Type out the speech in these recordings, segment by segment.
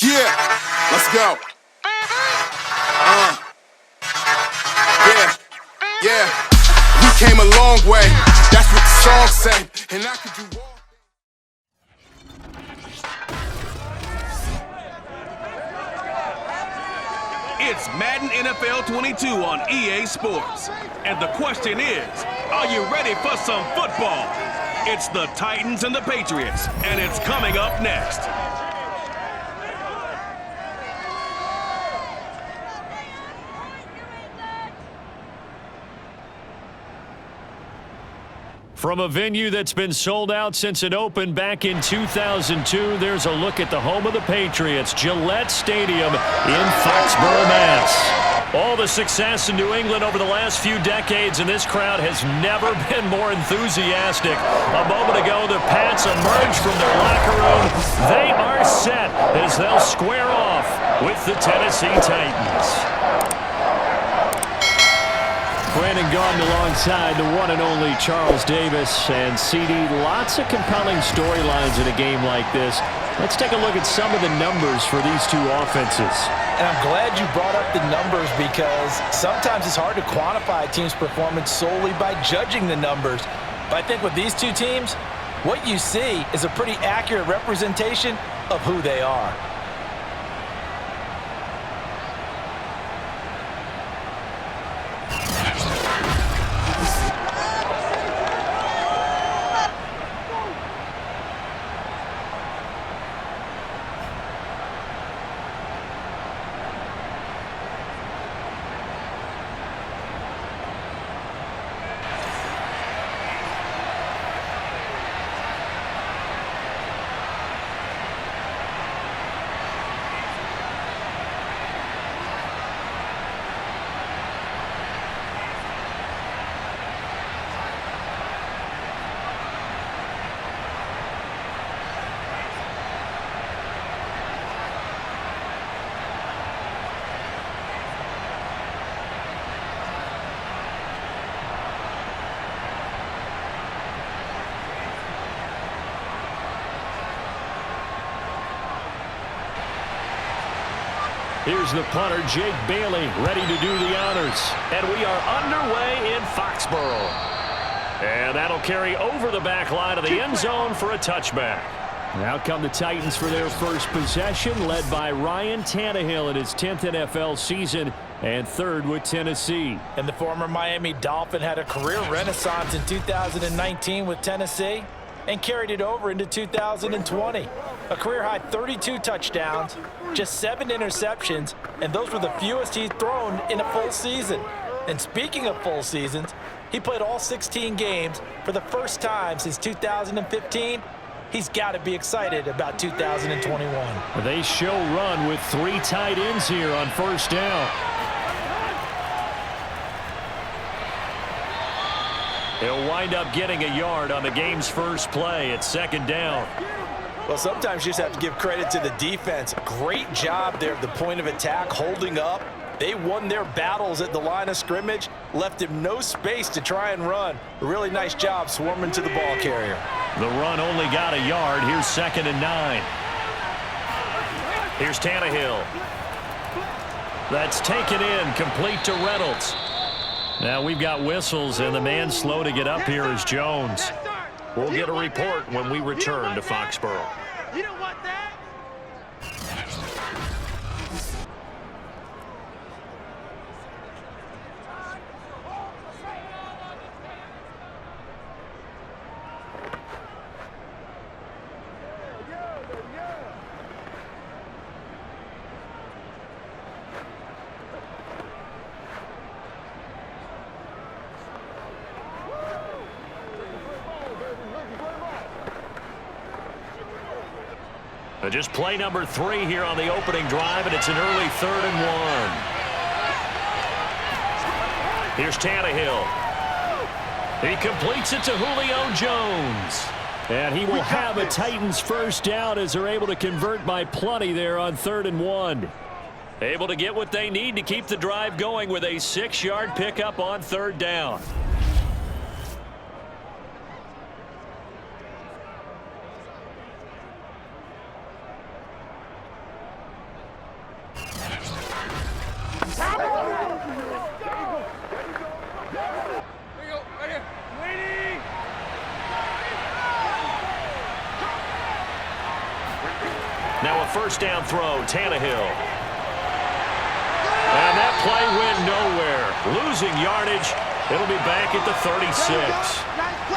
Yeah, let's go. Yeah. We came a long way. That's what the song say. And I could do all. It's Madden NFL 22 on EA Sports. And the question is, are you ready for some football? It's the Titans and the Patriots, and it's coming up next. From a venue that's been sold out since it opened back in 2002, there's a look at the home of the Patriots, Gillette Stadium in Foxborough, Mass. All the success in New England over the last few decades, and this crowd has never been more enthusiastic. A moment ago, the Pats emerged from their locker room. They are set as they'll square off with the Tennessee Titans. Brandon Gaudin alongside the one and only Charles Davis. And CD, lots of compelling storylines in a game like this. Let's take a look at some of the numbers for these two offenses. And I'm glad you brought up the numbers because sometimes it's hard to quantify a team's performance solely by judging the numbers. But I think with these two teams, what you see is a pretty accurate representation of who they are. Here's the punter, Jake Bailey, ready to do the honors. And we are underway in Foxborough. And that'll carry over the back line of the end zone for a touchback. Out come the Titans for their first possession, led by Ryan Tannehill in his 10th NFL season and third with Tennessee. And the former Miami Dolphin had a career renaissance in 2019 with Tennessee and carried it over into 2020. A career-high 32 touchdowns, just 7 interceptions, and those were the fewest he's thrown in a full season. And speaking of full seasons, he played all 16 games for the first time since 2015. He's got to be excited about 2021. They show run with 3 tight ends here on first down. He'll wind up getting a yard on the game's first play at second down. Well, sometimes you just have to give credit to the defense. Great job there at the point of attack, holding up. They won their battles at the line of scrimmage, left him no space to try and run. A really nice job swarming to the ball carrier. The run only got a yard. Here's 2nd and 9. Here's Tannehill. That's taken in, complete to Reynolds. Now we've got whistles, and the man slow to get up here is Jones. We'll get a report when we return to Foxborough. You don't want that? Just play number 3 here on the opening drive, and it's an early 3rd and 1. Here's Tannehill. He completes it to Julio Jones. And he will have a Titans first down as they're able to convert by plenty there on 3rd and 1. Able to get what they need to keep the drive going with a 6-yard pickup on 3rd down. Now a first down throw, Tannehill. And that play went nowhere. Losing yardage. It'll be back at the 36.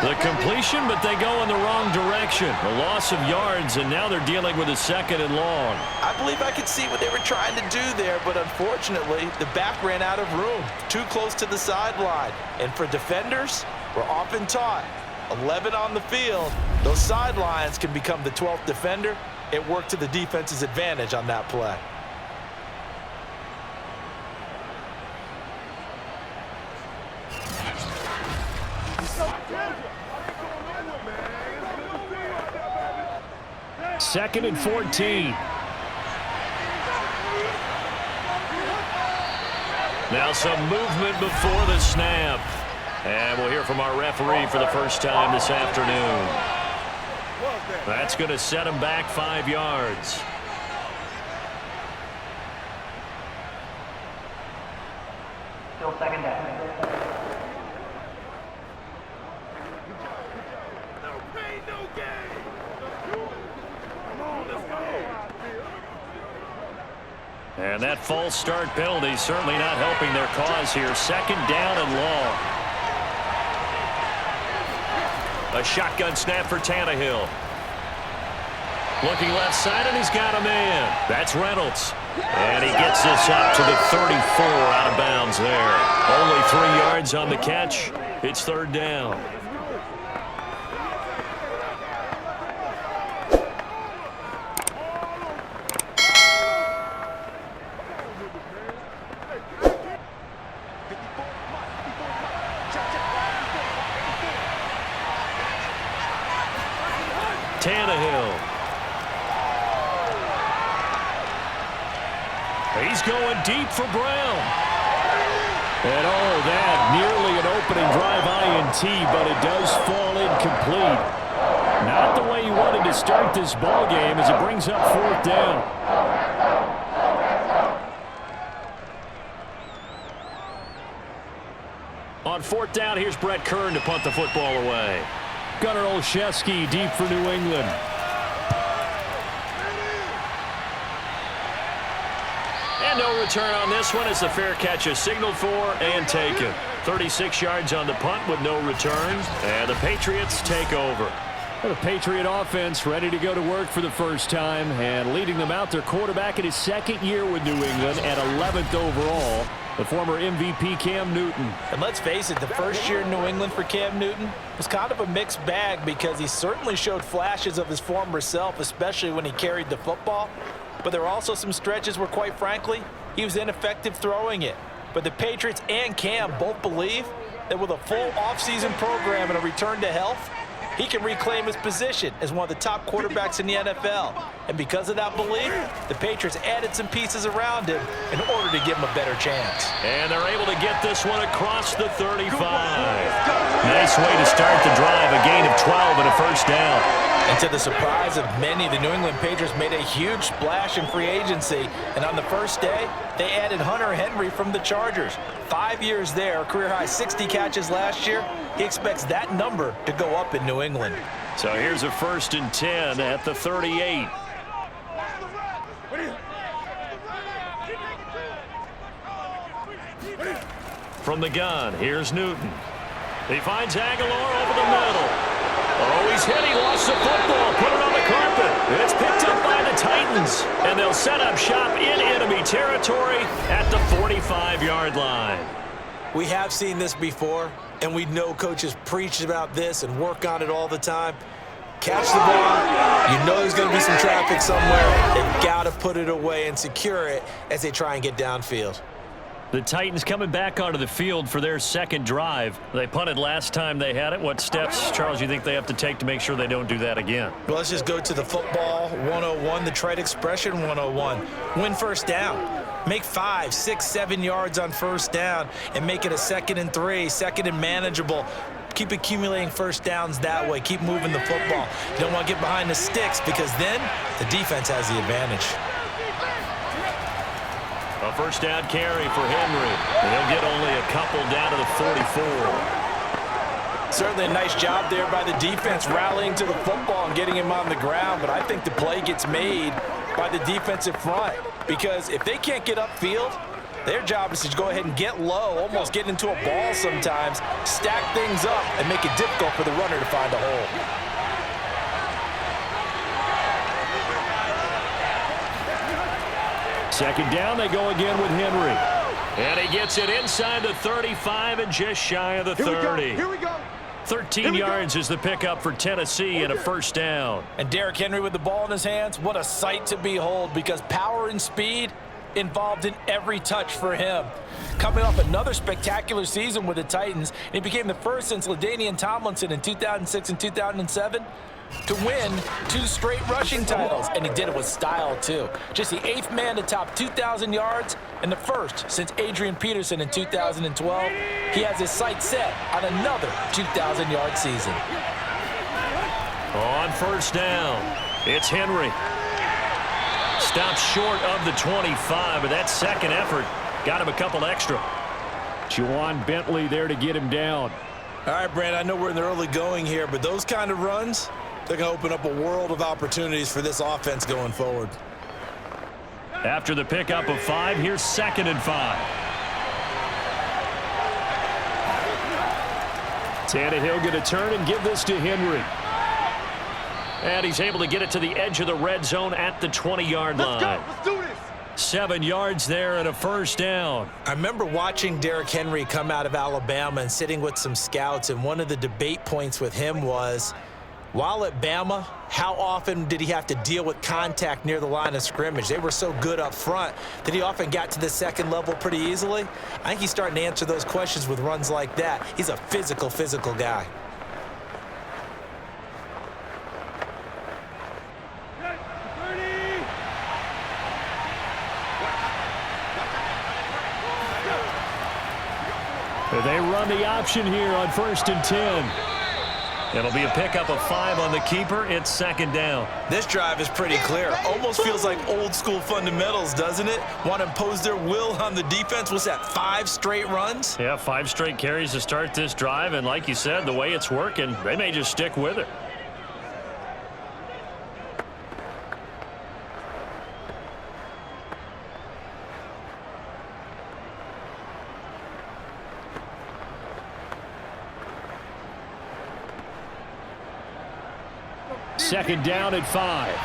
The completion, but they go in the wrong direction. A loss of yards, and now they're dealing with a 2nd and long. I believe I could see what they were trying to do there, but unfortunately, the back ran out of room. Too close to the sideline. And for defenders, we're often taught, 11 on the field, those sidelines can become the 12th defender. It worked to the defense's advantage on that play. Second and 14. Now some movement before the snap. And we'll hear from our referee for the first time this afternoon. That's going to set him back 5 yards. Still second down. And that false start penalty certainly not helping their cause here. 2nd down and long. A shotgun snap for Tannehill. Looking left side, and he's got a man. That's Reynolds. And he gets this up to the 34 out of bounds there. Only 3 yards on the catch. It's 3rd down. Tannehill. He's going deep for Brown. And oh, that nearly an opening drive INT, but it does fall incomplete. Not the way you wanted to start this ball game as it brings up 4th down. On 4th down, here's Brett Kern to punt the football away. Gunnar Olszewski deep for New England. And no return on this one as the fair catch is signaled for and taken. 36 yards on the punt with no return. And the Patriots take over. The Patriot offense ready to go to work for the first time. And leading them out, their quarterback in his 2nd year with New England at 11th overall. The former MVP Cam Newton. And let's face it, the first year in New England for Cam Newton was kind of a mixed bag because he certainly showed flashes of his former self, especially when he carried the football. But there were also some stretches where, quite frankly, he was ineffective throwing it. But the Patriots and Cam both believe that with a full offseason program and a return to health, he can reclaim his position as one of the top quarterbacks in the NFL. And because of that belief, the Patriots added some pieces around him in order to give him a better chance. And they're able to get this one across the 35. Nice way to start the drive, a gain of 12 and a first down. And to the surprise of many, the New England Patriots made a huge splash in free agency. And on the first day, they added Hunter Henry from the Chargers. 5 years there, career-high 60 catches last year. He expects that number to go up in New England. So here's a 1st and 10 at the 38. From the gun, here's Newton. He finds Aguilar over the middle. Oh, he's hit. He lost the football. Put it on the carpet. It's picked up by the Titans. And they'll set up shop in enemy territory at the 45-yard line. We have seen this before, and we know coaches preach about this and work on it all the time. Catch the ball. You know there's going to be some traffic somewhere. They've got to put it away and secure it as they try and get downfield. The Titans coming back onto the field for their 2nd drive. They punted last time they had it. What steps, Charles, you think they have to take to make sure they don't do that again? Well, let's just go to the football 101, the trade expression 101. Win first down. Make 5, 6, 7 yards on first down and make it a 2nd and 3, 2nd and manageable. Keep accumulating first downs that way. Keep moving the football. You don't want to get behind the sticks because then the defense has the advantage. A first down carry for Henry. And he'll get only a couple down to the 44. Certainly a nice job there by the defense rallying to the football and getting him on the ground, but I think the play gets made by the defensive front because if they can't get upfield, their job is to go ahead and get low, almost get into a ball sometimes, stack things up, and make it difficult for the runner to find a hole. Second down, they go again with Henry. And he gets it inside the 35 and just shy of the 30. Here we go. 13 yards is the pickup for Tennessee and a first down. And Derrick Henry with the ball in his hands, what a sight to behold because power and speed involved in every touch for him. Coming off another spectacular season with the Titans, he became the first since LaDainian Tomlinson in 2006 and 2007 to win 2 straight rushing titles, and he did it with style too. Just the 8th man to top 2,000 yards and the first since Adrian Peterson in 2012. He has his sights set on another 2,000-yard season. On first down, it's Henry. Stops short of the 25, but that second effort got him a couple extra. Juwan Bentley there to get him down. All right, Brandon, I know we're in the early going here, but those kind of runs, they're going to open up a world of opportunities for this offense going forward. After the pickup of 5, here's 2nd and 5. Tannehill going to turn and give this to Henry. And he's able to get it to the edge of the red zone at the 20-yard line. Let's do this. 7 yards there and a first down. I remember watching Derrick Henry come out of Alabama and sitting with some scouts, and one of the debate points with him was, while at Bama, how often did he have to deal with contact near the line of scrimmage? They were so good up front that he often got to the second level pretty easily. I think he's starting to answer those questions with runs like that. He's a physical guy. They run the option here on 1st and 10. It'll be a pickup of 5 on the keeper. It's 2nd down. This drive is pretty clear. Almost feels like old school fundamentals, doesn't it? Want to impose their will on the defense. What's that, 5 straight runs? Yeah, 5 straight carries to start this drive. And like you said, the way it's working, they may just stick with it. Second down at 5.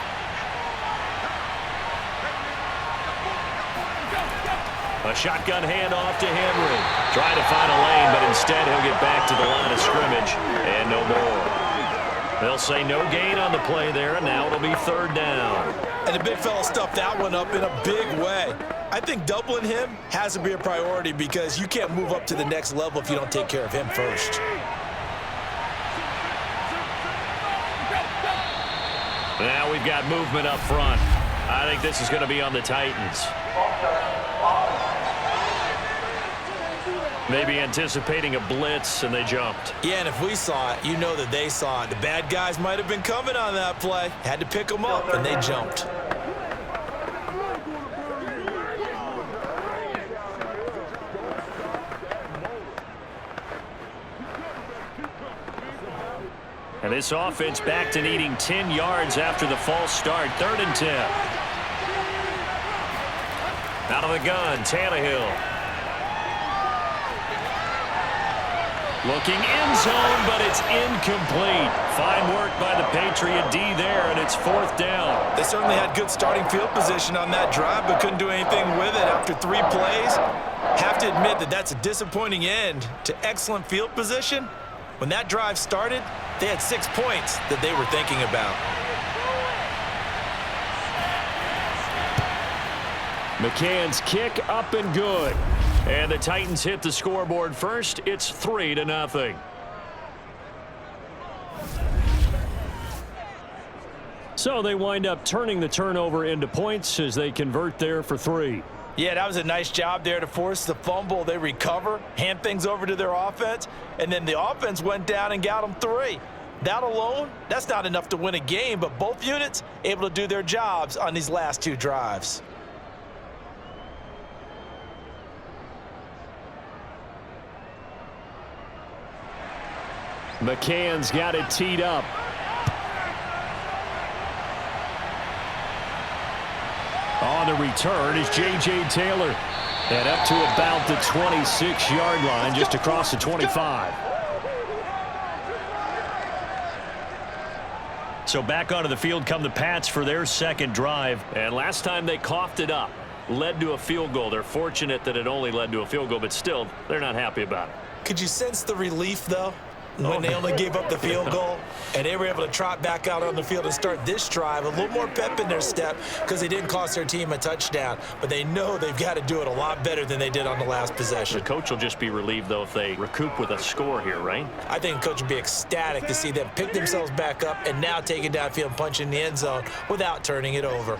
A shotgun handoff to Henry. Trying to find a lane, but instead he'll get back to the line of scrimmage. And no more. They'll say no gain on the play there, and now it'll be 3rd down. And the big fella stuffed that one up in a big way. I think doubling him has to be a priority because you can't move up to the next level if you don't take care of him first. Now we've got movement up front. I think this is going to be on the Titans. Maybe anticipating a blitz, and they jumped. Yeah, and if we saw it, you know that they saw it. The bad guys might have been coming on that play. Had to pick them up, and they jumped. And this offense back to needing 10 yards after the false start. 3rd and 10. Out of the gun, Tannehill. Looking end zone, but it's incomplete. Fine work by the Patriot D there, and it's 4th down. They certainly had good starting field position on that drive, but couldn't do anything with it after 3 plays. Have to admit that that's a disappointing end to excellent field position. When that drive started, they had 6 points that they were thinking about. McCann's kick up and good. And the Titans hit the scoreboard first. It's 3-0. So they wind up turning the turnover into points as they convert there for 3. Yeah, that was a nice job there to force the fumble. They recover, hand things over to their offense, and then the offense went down and got them 3. That alone, that's not enough to win a game, but both units able to do their jobs on these last 2 drives. McCann's got it teed up. On the return is J.J. Taylor. And up to about the 26-yard line, just across the 25. So back onto the field come the Pats for their second drive. And last time they coughed it up, led to a field goal. They're fortunate that it only led to a field goal, but still, they're not happy about it. Could you sense the relief, though, when they only gave up the field goal and they were able to trot back out on the field and start this drive? A little more pep in their step because they didn't cost their team a touchdown, but they know they've got to do it a lot better than they did on the last possession. The coach will just be relieved, though, if they recoup with a score here, right? I think the coach would be ecstatic to see them pick themselves back up and now take it downfield and punch in the end zone without turning it over.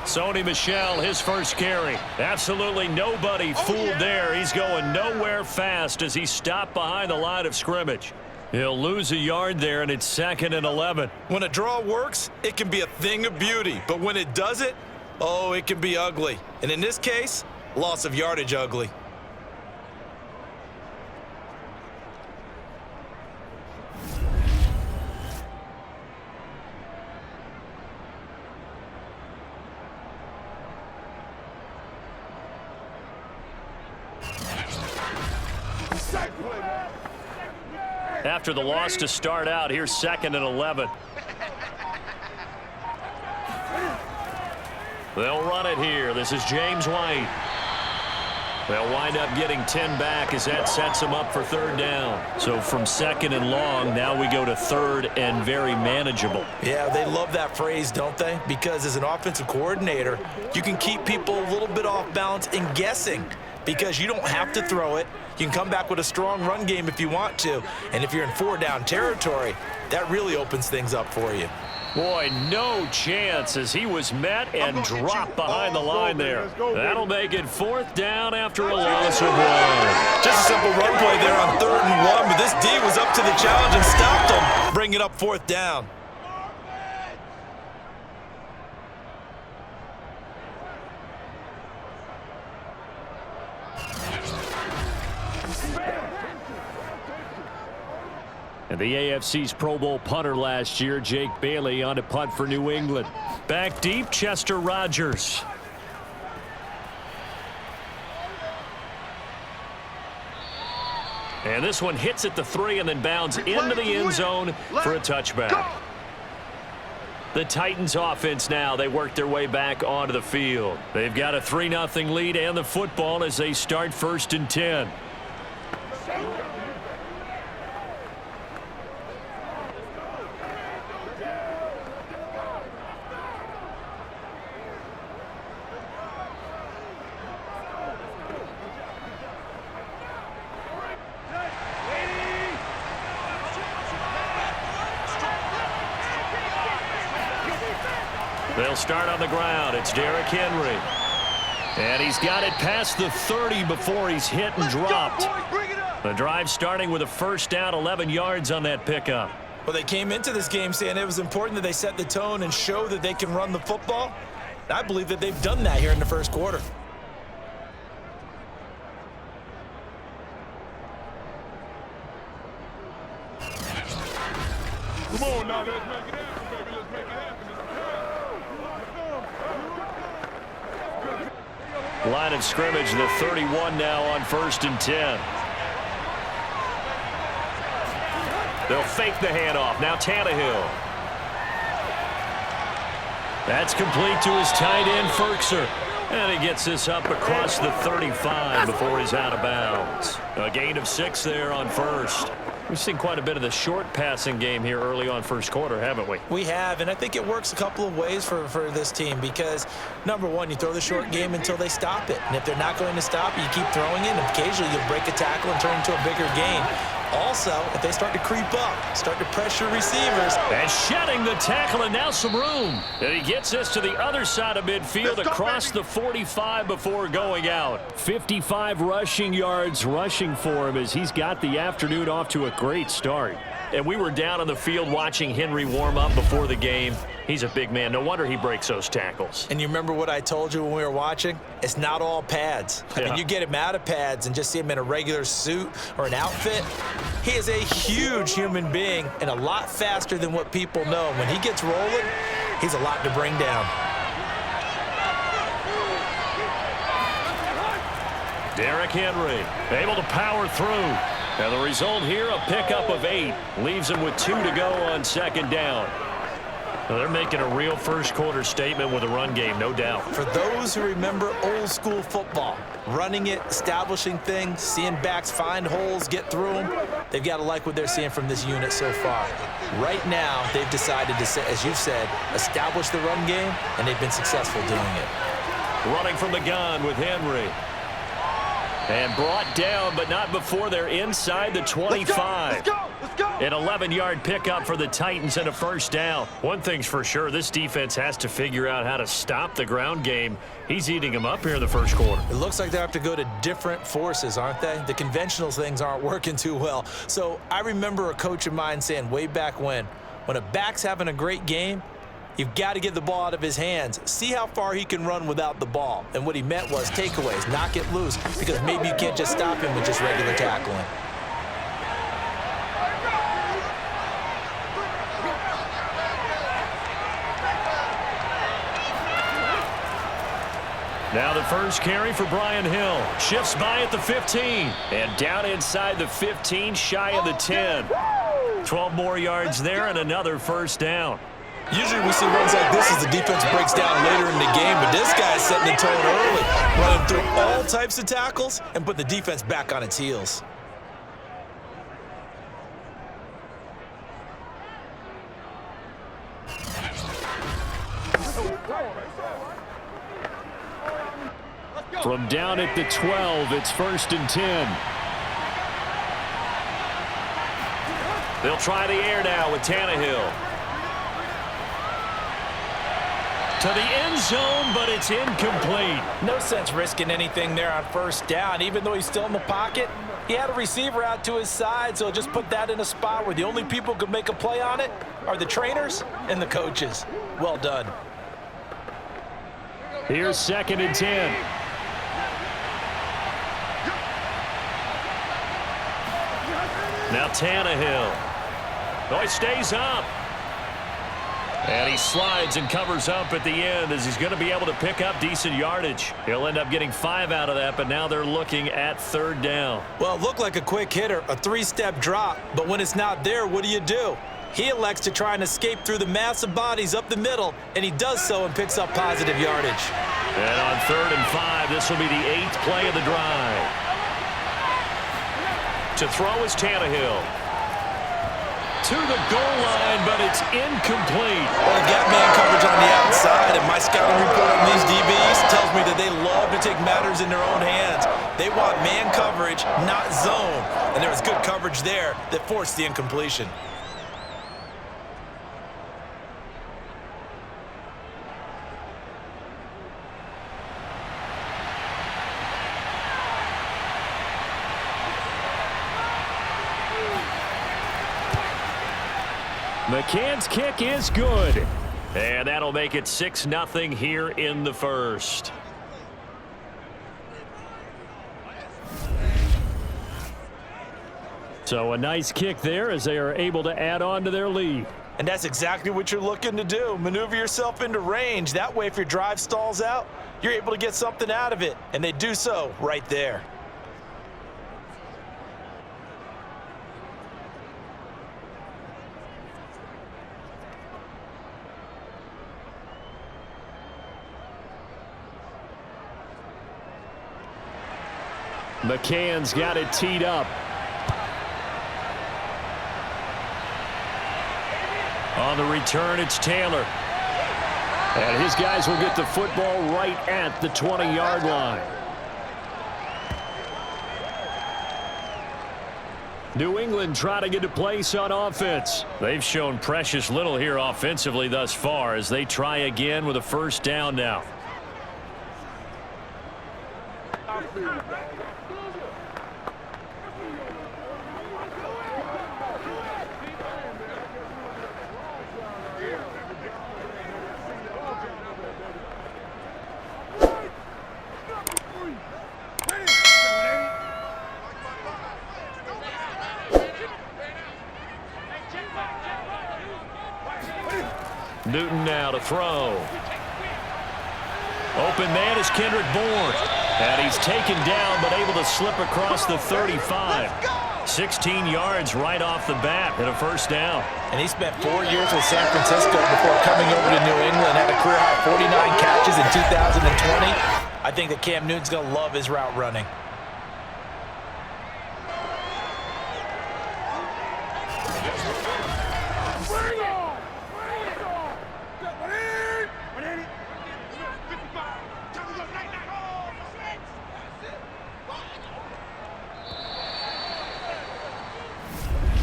Sony Michel, his first carry. Absolutely nobody fooled there. He's going nowhere fast as he stopped behind the line of scrimmage. He'll lose a yard there, and it's 2nd and 11. When a draw works, it can be a thing of beauty. But when it doesn't, oh, it can be ugly. And in this case, loss of yardage ugly. After the loss to start out, here's 2nd and 11. They'll run it here. This is James White. They'll wind up getting 10 back as that sets them up for 3rd down. So from 2nd and long, now we go to 3rd and very manageable. Yeah, they love that phrase, don't they? Because as an offensive coordinator, you can keep people a little bit off balance and guessing because you don't have to throw it. You can come back with a strong run game if you want to. And if you're in 4-down territory, that really opens things up for you. Boy, no chance as he was met and dropped behind the line there. That'll make it 4th down after a loss of 1. Just a simple run play there on 3rd and 1, but this D was up to the challenge and stopped him, bringing it up 4th down. And the AFC's Pro Bowl punter last year, Jake Bailey, on to punt for New England. Back deep, Chester Rogers. And this one hits at the 3 and then bounds into the end zone for a touchback. The Titans offense now, they work their way back onto the field. They've got a 3-0 lead and the football as they start 1st and 10. They'll start on the ground. It's Derrick Henry. And he's got it past the 30 before he's hit and dropped. The drive starting with a 1st down, 11 yards on that pickup. Well, they came into this game saying it was important that they set the tone and show that they can run the football. I believe that they've done that here in the 1st quarter. Come on now, let's make it happen, baby. Let's make it happen. Line of scrimmage, the 31 now on 1st and 10. They'll fake the handoff. Now Tannehill. That's complete to his tight end, Ferkser. And he gets this up across the 35 before he's out of bounds. A gain of 6 there on 1st. We've seen quite a bit of the short passing game here early on 1st quarter, haven't we? We have, and I think it works a couple of ways for this team because, number one, you throw the short game until they stop it. And if they're not going to stop it, you keep throwing it, and occasionally you'll break a tackle and turn into a bigger gain. Also, if they start to creep up, start to pressure receivers. And shedding the tackle, and now some room. And he gets this to the other side of midfield across the 45 before going out. 55 rushing yards rushing for him as he's got the afternoon off to a great start. And we were down on the field watching Henry warm up before the game. He's a big man. No wonder he breaks those tackles. And you remember what I told you when we were watching? It's not all pads. I mean, you get him out of pads and just see him in a regular suit or an outfit. He is a huge human being and a lot faster than what people know. When he gets rolling, he's a lot to bring down. Derrick Henry able to power through. And the result here, a pickup of 8. Leaves him with 2 to go on second down. Well, they're making a real first-quarter statement with a run game, no doubt. For those who remember old-school football, running it, establishing things, seeing backs find holes, get through them, they've got to like what they're seeing from this unit so far. Right now, they've decided to, as you've said, establish the run game, and they've been successful doing it. Running from the gun with Henry. And brought down, but not before they're inside the 25. Let's go! An 11-yard pickup for the Titans and a first down. One thing's for sure, this defense has to figure out how to stop the ground game. He's eating them up here in the first quarter. It looks like they have to go to different forces, aren't they? The conventional things aren't working too well. So I remember a coach of mine saying way back when a back's having a great game, you've got to get the ball out of his hands. See how far he can run without the ball. And what he meant was takeaways, knock it loose, because maybe you can't just stop him with just regular tackling. Now the first carry for Brian Hill. Shifts by at the 15. And down inside the 15, shy of the 10. 12 more yards there and another first down. Usually we see runs like this as the defense breaks down later in the game, but this guy's setting the tone early, running through all types of tackles and put the defense back on its heels. From down at the 12, it's 1st and 10. They'll try the air now with Tannehill. To the end zone, but it's incomplete. No sense risking anything there on first down. Even though he's still in the pocket, he had a receiver out to his side, so just put that in a spot where the only people who could make a play on it are the trainers and the coaches. Well done. Here's 2nd and 10. Now Tannehill. Oh, he stays up. And he slides and covers up at the end as he's going to be able to pick up decent yardage. He'll end up getting 5 out of that, but now they're looking at 3rd down. Well, it looked like a quick hitter, a 3-step drop, but when it's not there, what do? He elects to try and escape through the massive bodies up the middle, and he does so and picks up positive yardage. And on 3rd and 5, this will be the 8th play of the drive. To throw is Tannehill. To the goal line, but it's incomplete. Well, he got man coverage on the outside, and my scouting report on these DBs tells me that they love to take matters in their own hands. They want man coverage, not zone. And there was good coverage there that forced the incompletion. McCann's kick is good. And that'll make it 6-0 here in the first. So a nice kick there as they are able to add on to their lead. And that's exactly what you're looking to do. Maneuver yourself into range. That way, if your drive stalls out, you're able to get something out of it. And they do so right there. McCann's got it teed up. On the return, it's Taylor. And his guys will get the football right at the 20-yard line. New England trying to get a place on offense. They've shown precious little here offensively thus far as they try again with a first down now. Newton now to throw. Open man is Kendrick Bourne. And he's taken down, but able to slip across the 35. 16 yards right off the bat and a first down. And he spent 4 years with San Francisco before coming over to New England. Had a career-high 49 catches in 2020. I think that Cam Newton's going to love his route running.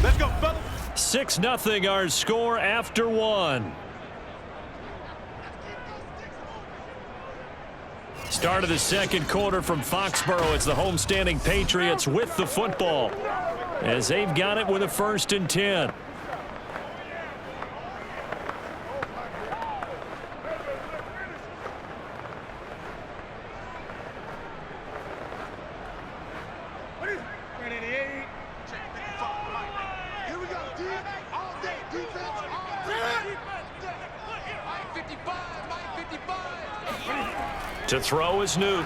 Let's go, fellas. 6-0 our score after one. Start of the second quarter from Foxborough. It's the homestanding Patriots with the football as they've got it with a 1st and 10. To throw is Newton.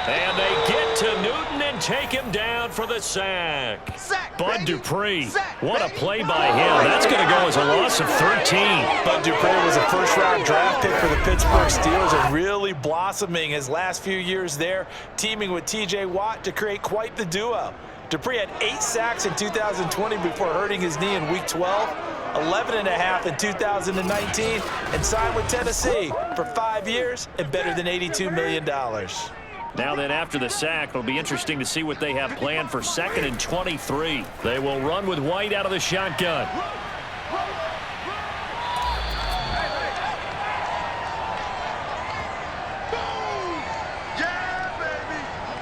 And they get to Newton and take him down for the sack. Bud Dupree. What a play by him. That's going to go as a loss of 13. Bud Dupree was a first-round draft pick for the Pittsburgh Steelers and really blossoming his last few years there, teaming with T.J. Watt to create quite the duo. Dupree had 8 sacks in 2020 before hurting his knee in Week 12. 11.5 in 2019, and signed with Tennessee for 5 years and better than $82 million. Now then, after the sack, it'll be interesting to see what they have planned for 2nd and 23. They will run with White out of the shotgun.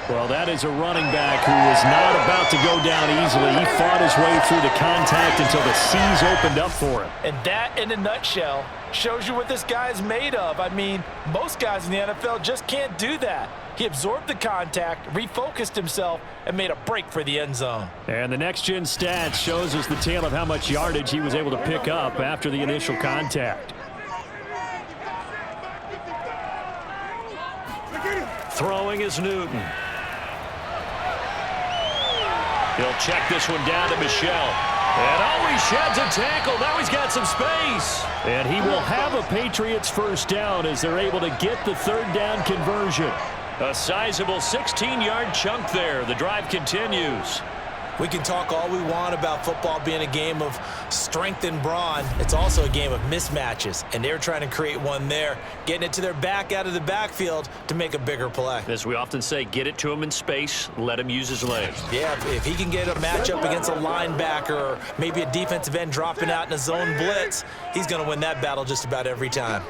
Well, that is a running back who is not about to go down easily. He fought his way through the contact until the seas opened up for him. And that, in a nutshell, shows you what this guy is made of. I mean, most guys in the NFL just can't do that. He absorbed the contact, refocused himself, and made a break for the end zone. And the next-gen stats shows us the tale of how much yardage he was able to pick up after the initial contact. Throwing is Newton. He'll check this one down to Michel. And he sheds a tackle. Now he's got some space. And he will have a Patriots first down as they're able to get the 3rd down conversion. A sizable 16-yard chunk there. The drive continues. We can talk all we want about football being a game of strength and brawn. It's also a game of mismatches, and they're trying to create one there, getting it to their back out of the backfield to make a bigger play. As we often say, get it to him in space, let him use his legs. Yeah, if he can get a matchup against a linebacker or maybe a defensive end dropping out in a zone blitz, he's going to win that battle just about every time.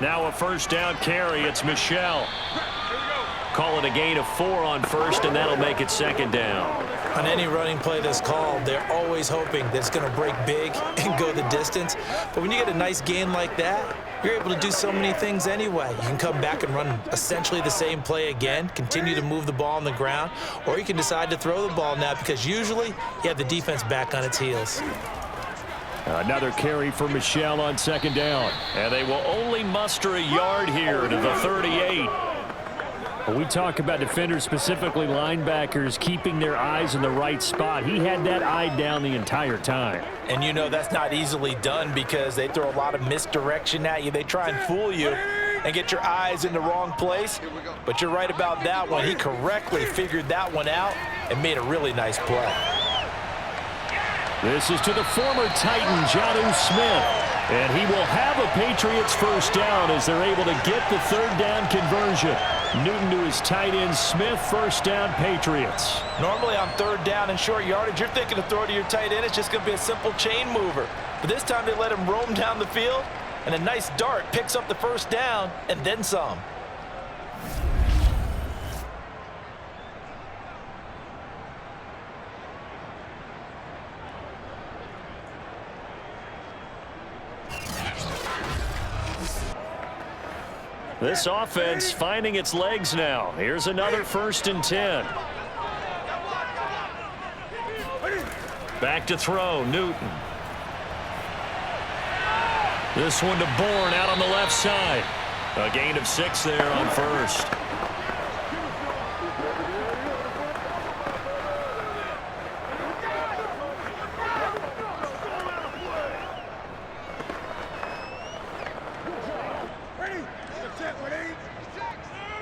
Now a first down carry. It's Michel. Call it a gain of 4 on first, and that'll make it 2nd down. On any running play that's called, they're always hoping that it's going to break big and go the distance. But when you get a nice gain like that, you're able to do so many things anyway. You can come back and run essentially the same play again, continue to move the ball on the ground, or you can decide to throw the ball now because usually you have the defense back on its heels. Another carry for Michel on 2nd down. And they will only muster a yard here to the 38. We talk about defenders, specifically linebackers, keeping their eyes in the right spot. He had that eye down the entire time. And you know that's not easily done because they throw a lot of misdirection at you. They try and fool you and get your eyes in the wrong place. But you're right about that one. He correctly figured that one out and made a really nice play. This is to the former Titan, Jonnu Smith. And he will have a Patriots first down as they're able to get the 3rd down conversion. Newton to his tight end, Smith, first down, Patriots. Normally on 3rd down and short yardage, you're thinking to throw to your tight end. It's just going to be a simple chain mover. But this time they let him roam down the field, and a nice dart picks up the first down and then some. This offense finding its legs now. Here's another 1st and 10. Back to throw, Newton. This one to Bourne out on the left side. A gain of 6 there on first.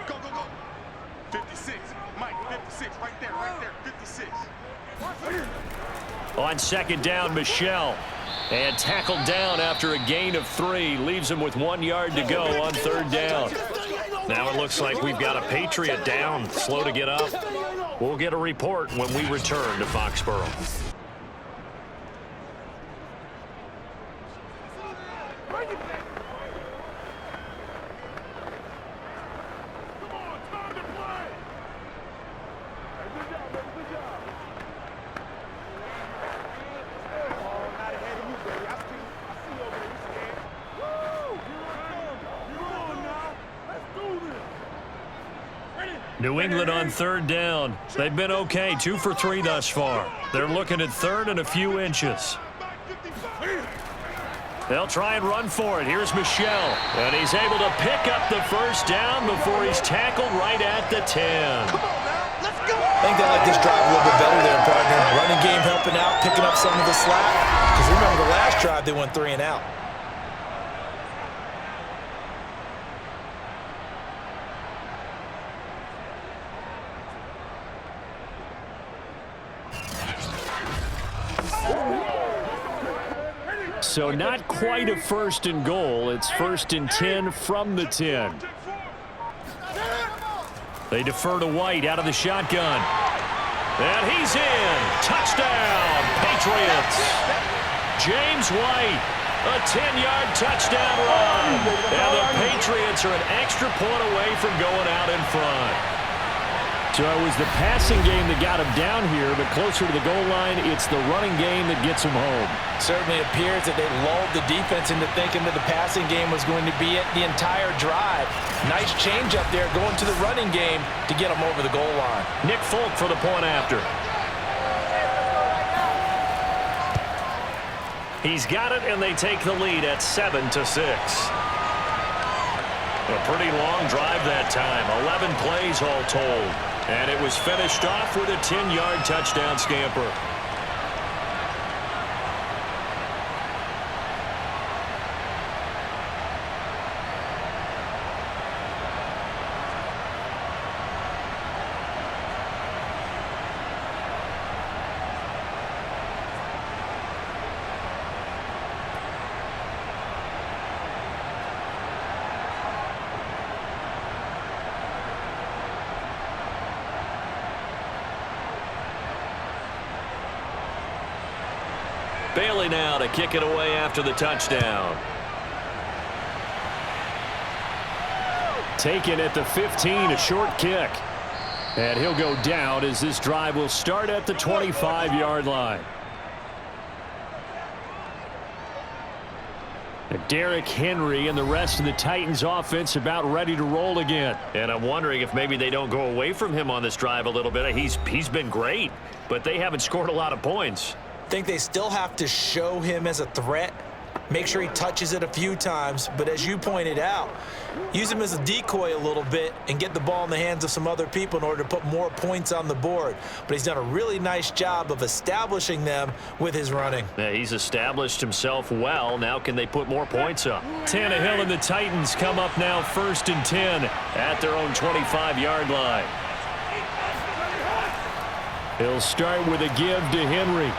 Go, go, go. 56. Mike, 56. Right there, 56. On second down, Michelle. And tackled down after a gain of 3. Leaves him with 1 yard to go on third down. Now it looks like we've got a Patriot down, slow to get up. We'll get a report when we return to Foxborough. New England on third down. They've been okay, 2 for 3 thus far. They're looking at third and a few inches. They'll try and run for it. Here's Michelle, and he's able to pick up the first down before he's tackled right at the 10. I think they like this drive a little bit better there, partner. Running game helping out, picking up some of the slack. Because remember, the last drive they went 3 and out. So not quite a first and goal. It's 1st and 10 from the 10. They defer to White out of the shotgun. And he's in. Touchdown, Patriots. James White, a 10-yard touchdown run. And the Patriots are an extra point away from going out in front. So it was the passing game that got him down here, but closer to the goal line, it's the running game that gets him home. Certainly appears that they lulled the defense into thinking that the passing game was going to be it the entire drive. Nice change up there going to the running game to get him over the goal line. Nick Folk for the point after. He's got it, and they take the lead at 7-6. A pretty long drive that time, 11 plays all told. And it was finished off with a 10-yard touchdown scamper. Bailey now to kick it away after the touchdown. Taken at the 15, a short kick. And he'll go down as this drive will start at the 25-yard line. Derrick Henry and the rest of the Titans offense about ready to roll again. And I'm wondering if maybe they don't go away from him on this drive a little bit. He's been great, but they haven't scored a lot of points. I think they still have to show him as a threat, make sure he touches it a few times, but as you pointed out, use him as a decoy a little bit and get the ball in the hands of some other people in order to put more points on the board. But he's done a really nice job of establishing them with his running. Yeah, he's established himself well. Now can they put more points up? Tannehill and the Titans come up now 1st and 10 at their own 25-yard line. He'll start with a give to Henry.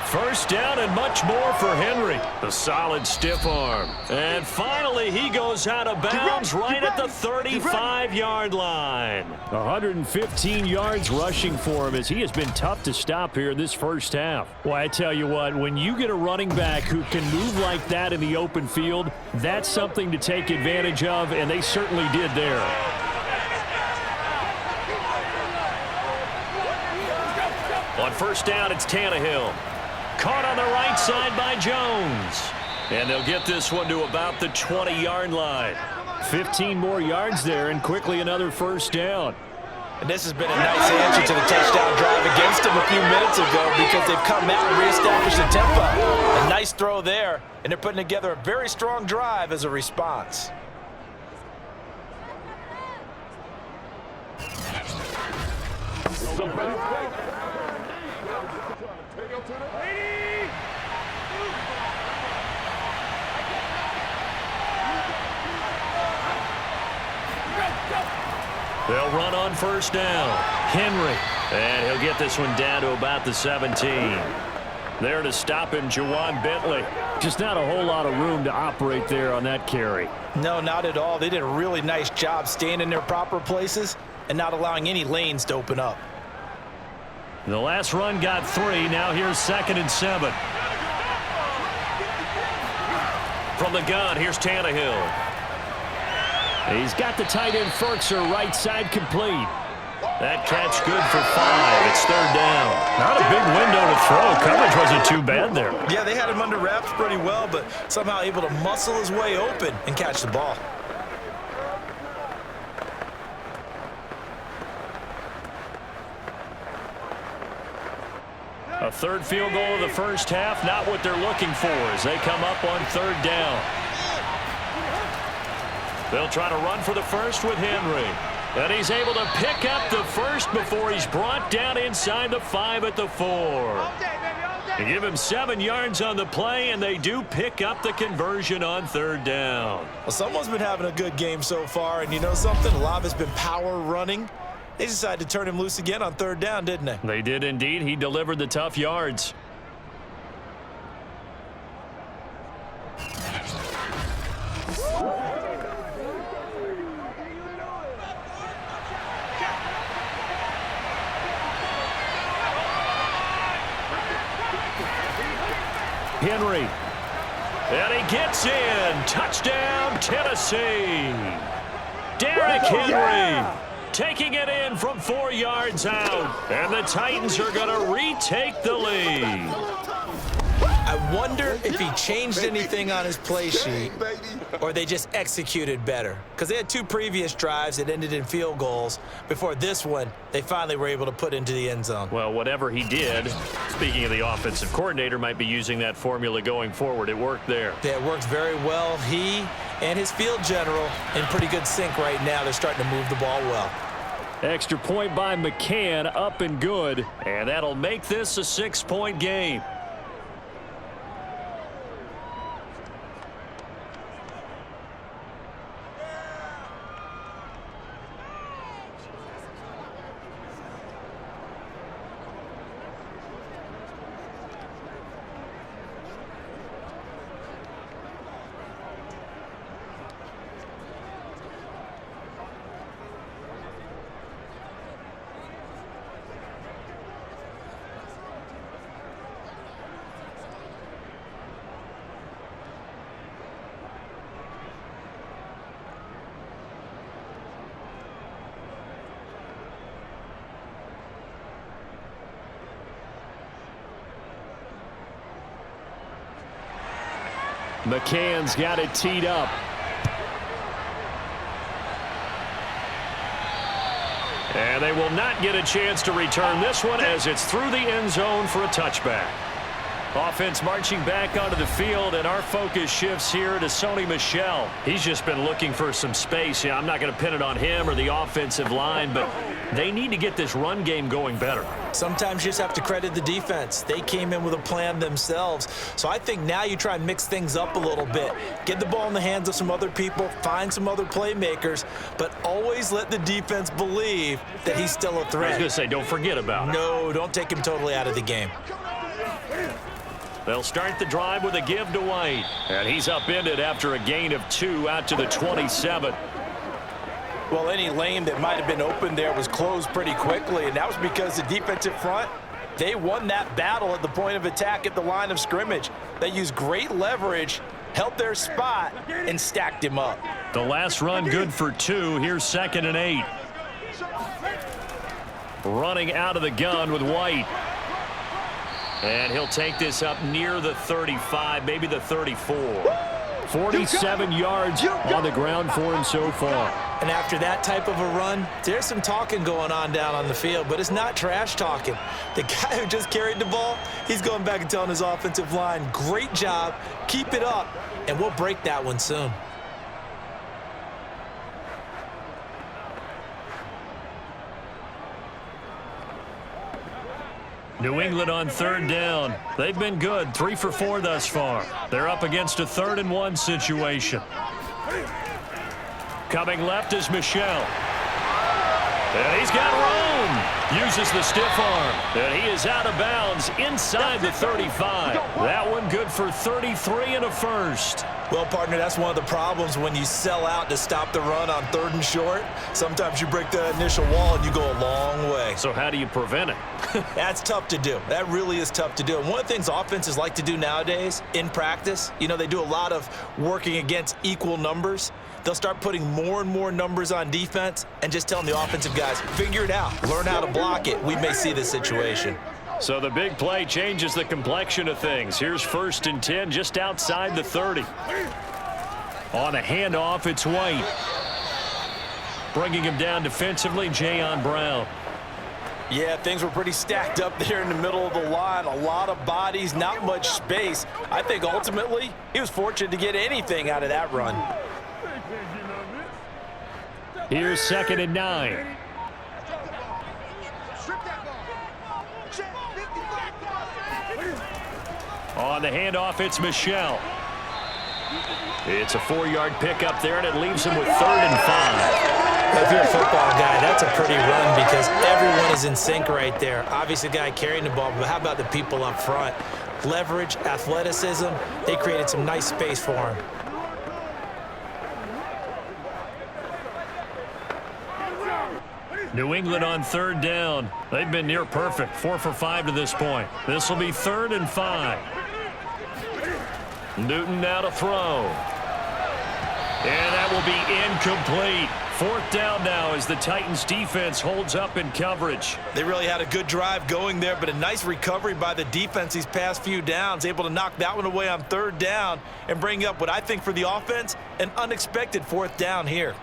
First down and much more for Henry. The solid stiff arm. And finally, he goes out of bounds right at the 35-yard line. 115 yards rushing for him as he has been tough to stop here this first half. Well, I tell you what, when you get a running back who can move like that in the open field, that's something to take advantage of, and they certainly did there. On first down, it's Tannehill. Caught on the right side by Jones. And they'll get this one to about the 20-yard line. 15 more yards there and quickly another first down. And this has been a nice answer to the touchdown drive against him a few minutes ago because they've come out and reestablished the tempo. A nice throw there, and they're putting together a very strong drive as a response. They'll run on first down. Henry. And he'll get this one down to about the 17. There to stop him, Jawan Bentley. Just not a whole lot of room to operate there on that carry. No, not at all. They did a really nice job staying in their proper places and not allowing any lanes to open up. The last run got 3. Now here's 2nd and 7. From the gun, here's Tannehill. He's got the tight end Ferkser right side complete. That catch good for 5. It's 3rd down. Not a big window to throw. Coverage wasn't too bad there. Yeah, they had him under wraps pretty well, but somehow able to muscle his way open and catch the ball. A 3rd field goal of the first half, not what they're looking for as they come up on 3rd down. They'll try to run for the first with Henry. And he's able to pick up the first before he's brought down inside the 5 at the 4. They give him 7 yards on the play, and they do pick up the conversion on 3rd down. Well, someone's been having a good game so far, and you know something? A lot of it's been power running. They decided to turn him loose again on 3rd down, didn't they? They did indeed. He delivered the tough yards. Henry. And he gets in. Touchdown, Tennessee. Derrick Henry taking it in from 4 yards out. And the Titans are going to retake the lead. I wonder if he changed anything on his play sheet or they just executed better. Because they had 2 previous drives that ended in field goals. Before this one, they finally were able to put into the end zone. Well, whatever he did, speaking of the offensive coordinator, might be using that formula going forward. It worked there. Yeah, it worked very well. He and his field general in pretty good sync right now. They're starting to move the ball well. Extra point by McCann, up and good. And that'll make this a 6-point game. McCann's got it teed up. And they will not get a chance to return this one as it's through the end zone for a touchback. Offense marching back onto the field, and our focus shifts here to Sony Michel. He's just been looking for some space. Yeah, I'm not going to pin it on him or the offensive line, but they need to get this run game going better. Sometimes you just have to credit the defense. They came in with a plan themselves. So I think now you try and mix things up a little bit. Get the ball in the hands of some other people, find some other playmakers, but always let the defense believe that he's still a threat. I was going to say, don't forget about it. No, don't take him totally out of the game. They'll start the drive with a give to White. And he's upended after a gain of 2 out to the 27. Well, any lane that might have been open there was closed pretty quickly, and that was because the defensive front, they won that battle at the point of attack at the line of scrimmage. They used great leverage, held their spot, and stacked him up. The last run good for 2. Here's 2nd and 8. Running out of the gun with White. And he'll take this up near the 35, maybe the 34. 47 yards on the ground for him so far. And after that type of a run, there's some talking going on down on the field, but it's not trash talking. The guy who just carried the ball, he's going back and telling his offensive line, great job, keep it up, and we'll break that one soon. New England on third down. They've been good, 3 for 4 thus far. They're up against a 3rd and 1 situation. Coming left is Michel. And he's got room. Uses the stiff arm. And he is out of bounds inside the 35. That one good for 33 and a first. Well, partner, that's one of the problems when you sell out to stop the run on 3rd and short. Sometimes you break the initial wall and you go a long way. So how do you prevent it? That's tough to do. That really is tough to do. And one of the things offenses like to do nowadays in practice, you know, they do a lot of working against equal numbers. They'll start putting more and more numbers on defense and just telling the offensive guys, figure it out, learn how to block it. We may see this situation. So the big play changes the complexion of things. Here's 1st and 10 just outside the 30. On the handoff, it's White. Bringing him down defensively, Jayon Brown. Yeah, things were pretty stacked up there in the middle of the line. A lot of bodies, not much space. I think ultimately he was fortunate to get anything out of that run. Here's 2nd and 9. On the handoff, it's Michel. It's a 4-yard pickup there, and it leaves him with 3rd and 5. If you're a football guy, that's a pretty run because everyone is in sync right there. Obviously, the guy carrying the ball, but how about the people up front? Leverage, athleticism, they created some nice space for him. New England on 3rd down. They've been near perfect, 4 for 5 to this point. This will be 3rd and 5. Newton now to throw. And that will be incomplete. 4th down now as the Titans defense holds up in coverage. They really had a good drive going there, but a nice recovery by the defense these past few downs, able to knock that one away on 3rd down and bring up what I think for the offense, an unexpected 4th down here.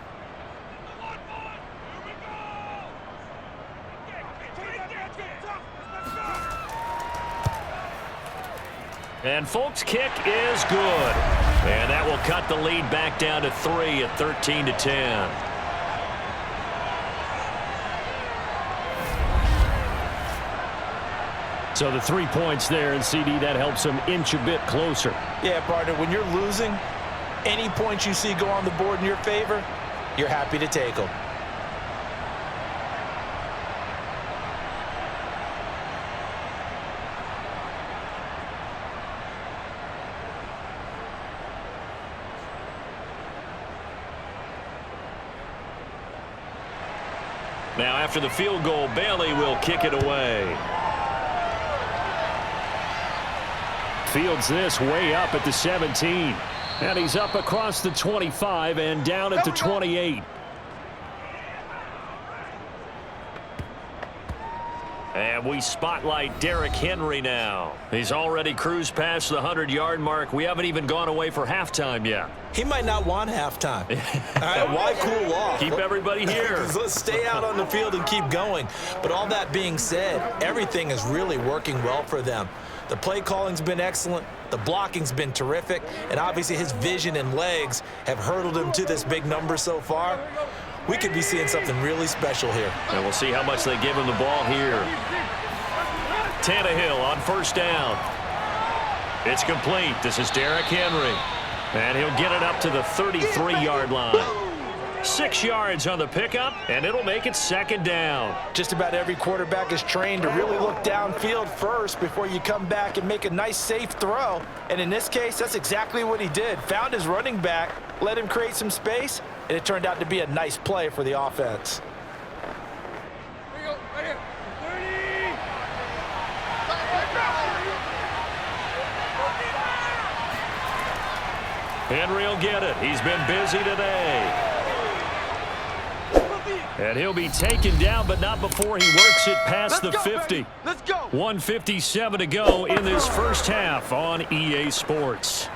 And Folk's kick is good. And that will cut the lead back down to 3 at 13 to 10. So the 3 points there, and CD, that helps them inch a bit closer. Yeah, partner, when you're losing, any points you see go on the board in your favor, you're happy to take them. Now, after the field goal, Bailey will kick it away. Fields this way up at the 17. And he's up across the 25 and down at the 28. And we spotlight Derrick Henry now. He's already cruised past the 100-yard mark. We haven't even gone away for halftime yet. He might not want halftime. All right, why cool off? Keep everybody here. Let's stay out on the field and keep going. But all that being said, everything is really working well for them. The play calling's been excellent. The blocking's been terrific. And obviously his vision and legs have hurdled him to this big number so far. We could be seeing something really special here. And we'll see how much they give him the ball here. Tannehill on 1st down. It's complete. This is Derrick Henry. And he'll get it up to the 33-yard line. 6 yards on the pickup, and it'll make it 2nd down. Just about every quarterback is trained to really look downfield first before you come back and make a nice, safe throw. And in this case, that's exactly what he did. Found his running back, let him create some space, and it turned out to be a nice play for the offense. Henry will get it. He's been busy today. And he'll be taken down, but not before he works it past the 50. Let's go. 1:57 to go in this first half on EA Sports.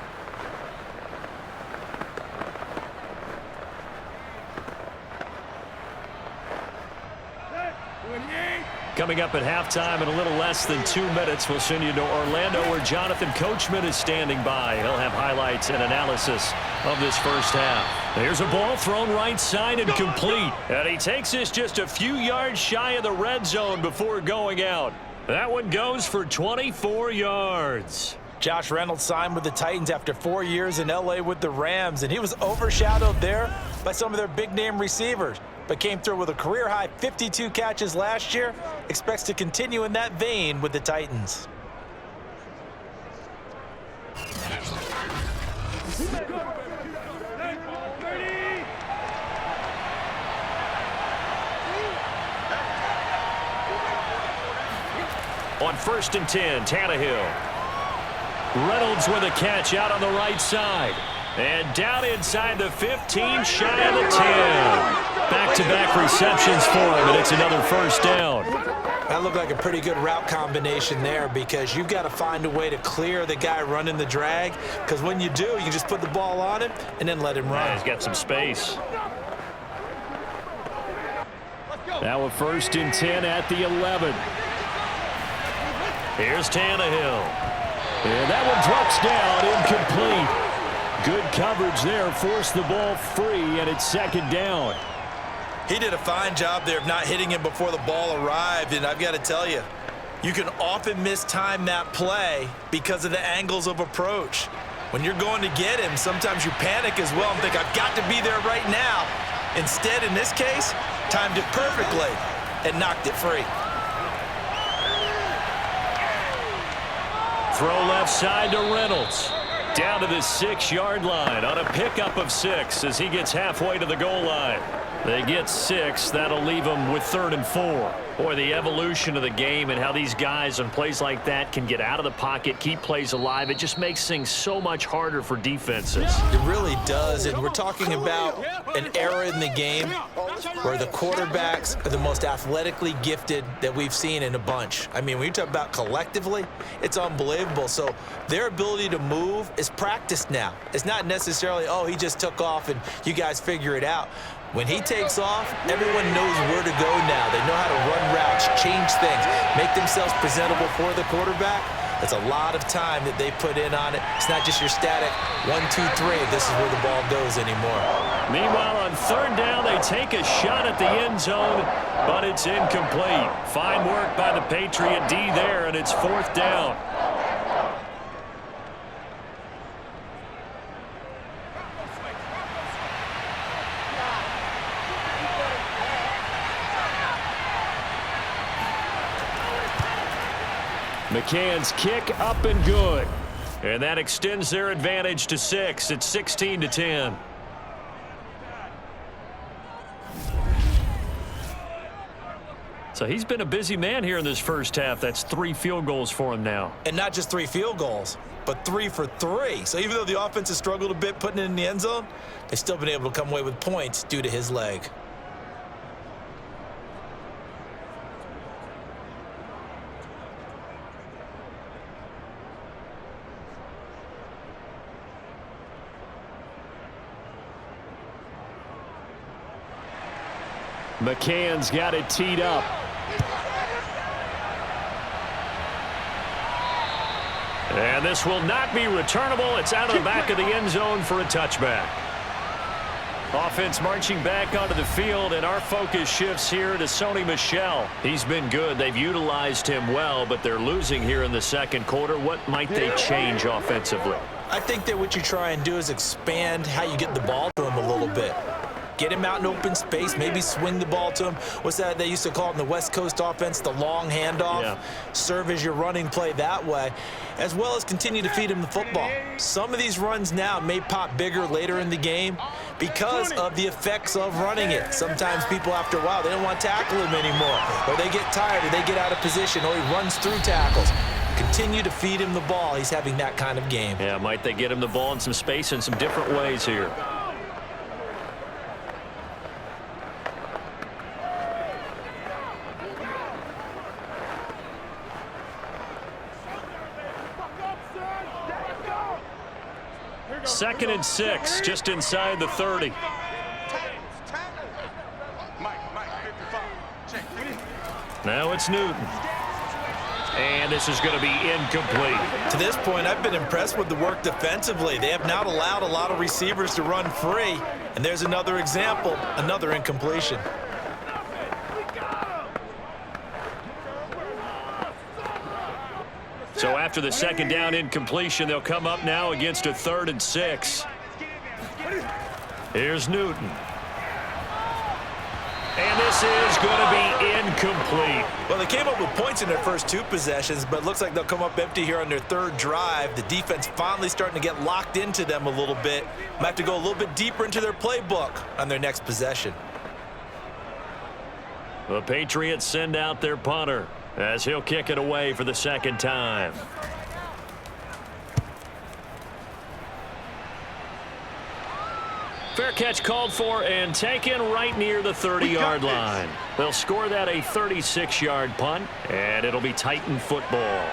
Coming up at halftime in a little less than 2 minutes, we'll send you to Orlando where Jonathan Coachman is standing by. He'll have highlights and analysis of this first half. There's a ball thrown right side and complete. And he takes this just a few yards shy of the red zone before going out. That one goes for 24 yards. Josh Reynolds signed with the Titans after 4 years in L.A. with the Rams, and he was overshadowed there by some of their big-name receivers, but came through with a career-high 52 catches last year. Expects to continue in that vein with the Titans. On 1st and 10, Tannehill. Reynolds with a catch out on the right side. And down inside the 15, shy of the 10. Back-to-back receptions for him, and it's another first down. That looked like a pretty good route combination there because you've got to find a way to clear the guy running the drag, because when you do, you can just put the ball on him and then let him run. Yeah, he's got some space. Now a 1st and 10 at the 11. Here's Tannehill. And that one drops down, incomplete. Good coverage there, forced the ball free, and it's 2nd down. He did a fine job there of not hitting him before the ball arrived, and I've got to tell you, you can often mistime that play because of the angles of approach. When you're going to get him, sometimes you panic as well and think, I've got to be there right now. Instead, in this case, timed it perfectly and knocked it free. Throw left side to Reynolds. Down to the 6-yard line on a pickup of 6 as he gets halfway to the goal line. They get 6. That'll leave them with 3rd and 4. Boy, the evolution of the game and how these guys on plays like that can get out of the pocket, keep plays alive, it just makes things so much harder for defenses. It really does, and we're talking about an era in the game where the quarterbacks are the most athletically gifted that we've seen in a bunch. I mean, when you talk about collectively, it's unbelievable. So their ability to move is practiced now. It's not necessarily, oh, he just took off and you guys figure it out. When he takes off, everyone knows where to go now. They know how to run routes, change things, make themselves presentable for the quarterback. That's a lot of time that they put in on it. It's not just your static 1, 2, 3. This is where the ball goes anymore. Meanwhile, on 3rd down, they take a shot at the end zone, but it's incomplete. Fine work by the Patriot D there, and it's 4th down. McCann's kick up and good. And that extends their advantage to 6. It's 16-10. So he's been a busy man here in this first half. That's 3 field goals for him now. And not just 3 field goals, but 3 for 3. So even though the offense has struggled a bit putting it in the end zone, they've still been able to come away with points due to his leg. McCann's got it teed up. And this will not be returnable. It's out of the back of the end zone for a touchback. Offense marching back onto the field, and our focus shifts here to Sony Michel. He's been good. They've utilized him well, but they're losing here in the 2nd quarter. What might they change offensively? I think that what you try and do is expand how you get the ball to him a little bit. Get him out in open space, maybe swing the ball to him. What's that they used to call it in the West Coast offense, the long handoff? Yeah. Serve as your running play that way, as well as continue to feed him the football. Some of these runs now may pop bigger later in the game because of the effects of running it. Sometimes people, after a while, they don't want to tackle him anymore, or they get tired, or they get out of position, or he runs through tackles. Continue to feed him the ball. He's having that kind of game. Yeah, might they get him the ball in some space in some different ways here. Second and 6, just inside the 30. Now it's Newton. And this is going to be incomplete. To this point, I've been impressed with the work defensively. They have not allowed a lot of receivers to run free. And there's another example, another incompletion. So after the second down incompletion, they'll come up now against a 3rd and 6. Here's Newton. And this is going to be incomplete. Well, they came up with points in their first 2 possessions, but it looks like they'll come up empty here on their 3rd drive. The defense finally starting to get locked into them a little bit. Might have to go a little bit deeper into their playbook on their next possession. The Patriots send out their punter as he'll kick it away for the 2nd time. Fair catch called for and taken right near the 30-yard line. They'll score that a 36-yard punt, and it'll be Titan football.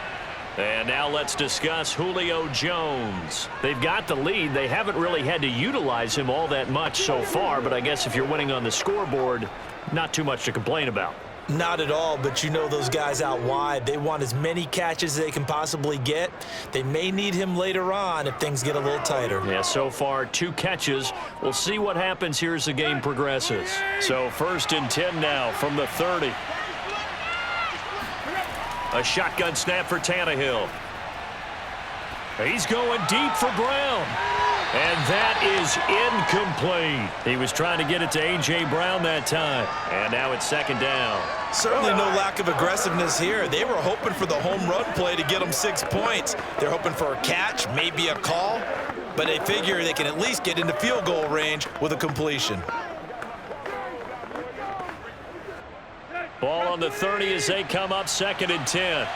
And now let's discuss Julio Jones. They've got the lead. They haven't really had to utilize him all that much so far, but I guess if you're winning on the scoreboard, not too much to complain about. Not at all, but you know those guys out wide. They want as many catches as they can possibly get. They may need him later on if things get a little tighter. Yeah, so far 2 catches. We'll see what happens here as the game progresses. So 1st and 10 now from the 30. A shotgun snap for Tannehill. He's going deep for Brown. And that is incomplete. He was trying to get it to A.J. Brown that time. And now it's 2nd down. Certainly no lack of aggressiveness here. They were hoping for the home run play to get them 6 points. They're hoping for a catch, maybe a call, but they figure they can at least get into field goal range with a completion. Ball on the 30 as they come up 2nd and 10.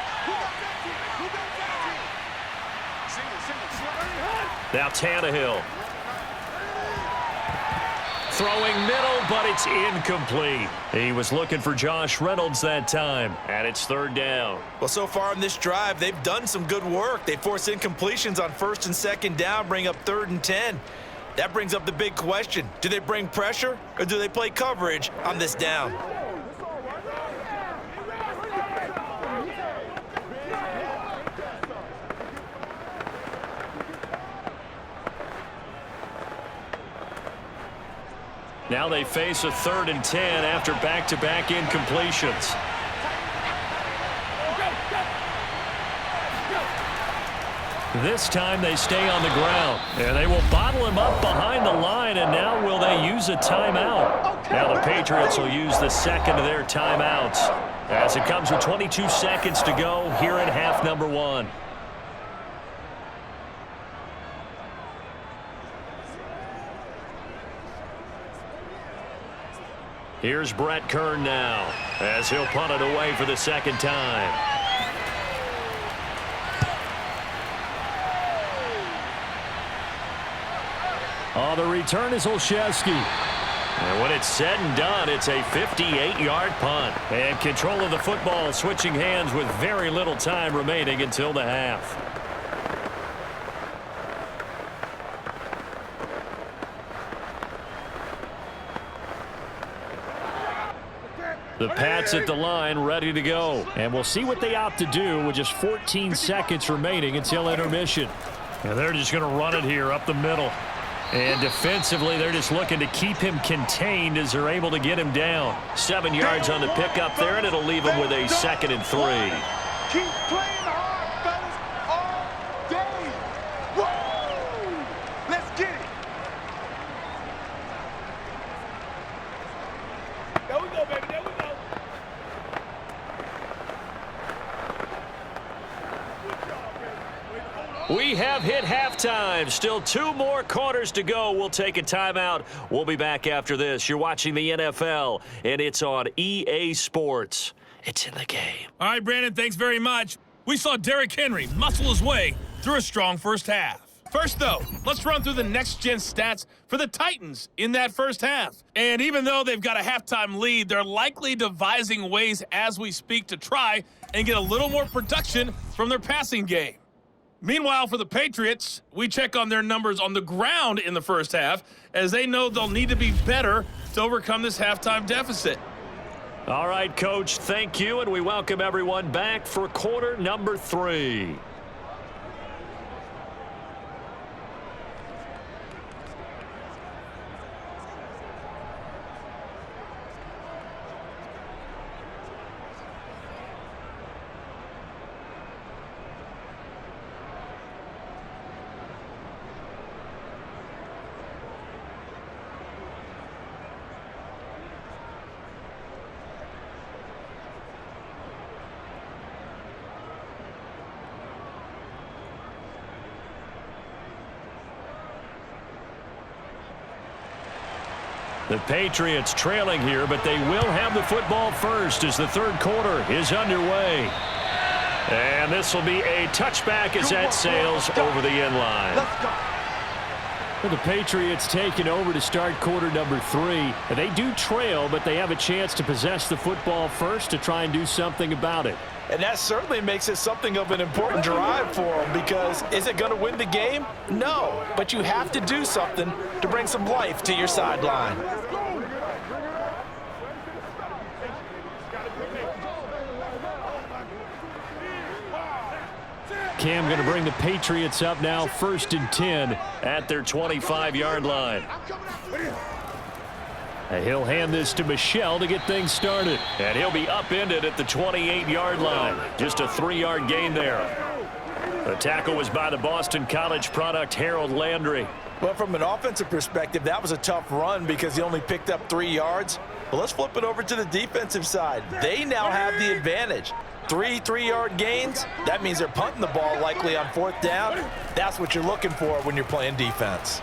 Now Tannehill. Throwing middle, but it's incomplete. He was looking for Josh Reynolds that time, and it's 3rd down. Well, so far in this drive, they've done some good work. They force incompletions on 1st and 2nd down, bring up 3rd and 10. That brings up the big question. Do they bring pressure, or do they play coverage on this down? Now they face a 3rd and 10 after back-to-back incompletions. This time they stay on the ground, and they will bottle him up behind the line, and now will they use a timeout? Now the Patriots will use the 2nd of their timeouts as it comes with 22 seconds to go here in half number 1. Here's Brett Kern now as he'll punt it away for the 2nd time. On the return is Olszewski. And when it's said and done, it's a 58-yard punt. And control of the football switching hands with very little time remaining until the half. The Pats at the line, ready to go. And we'll see what they opt to do with just 14 seconds remaining until intermission. And they're just going to run it here up the middle. And defensively, they're just looking to keep him contained as they're able to get him down. 7 yards on the pickup there, and it'll leave him with a 2nd and 3. Keep playing hard, fellas, all day. Whoa! Let's get it. There we go, baby. There we go. We have hit halftime. Still 2 more quarters to go. We'll take a timeout. We'll be back after this. You're watching the NFL, and it's on EA Sports. It's in the game. All right, Brandon, thanks very much. We saw Derrick Henry muscle his way through a strong first half. First, though, let's run through the next-gen stats for the Titans in that first half. And even though they've got a halftime lead, they're likely devising ways as we speak to try and get a little more production from their passing game. Meanwhile, for the Patriots, we check on their numbers on the ground in the first half, as they know they'll need to be better to overcome this halftime deficit. All right, Coach, thank you, and we welcome everyone back for quarter number 3. The Patriots trailing here, but they will have the football first as the third quarter is underway. And this will be a touchback as that sails over the end line. Well, the Patriots taking over to start quarter number 3. They do trail, but they have a chance to possess the football first to try and do something about it. And that certainly makes it something of an important drive for them, because is it going to win the game? No, but you have to do something to bring some life to your sideline. Cam going to bring the Patriots up now, 1st and 10 at their 25-yard line. And he'll hand this to Michel to get things started. And he'll be upended at the 28-yard line. Just a 3-yard gain there. The tackle was by the Boston College product, Harold Landry. Well, from an offensive perspective, that was a tough run because he only picked up 3 yards. But let's flip it over to the defensive side. They now have the advantage. 3 3-yard gains, that means they're punting the ball likely on 4th down. That's what you're looking for when you're playing defense.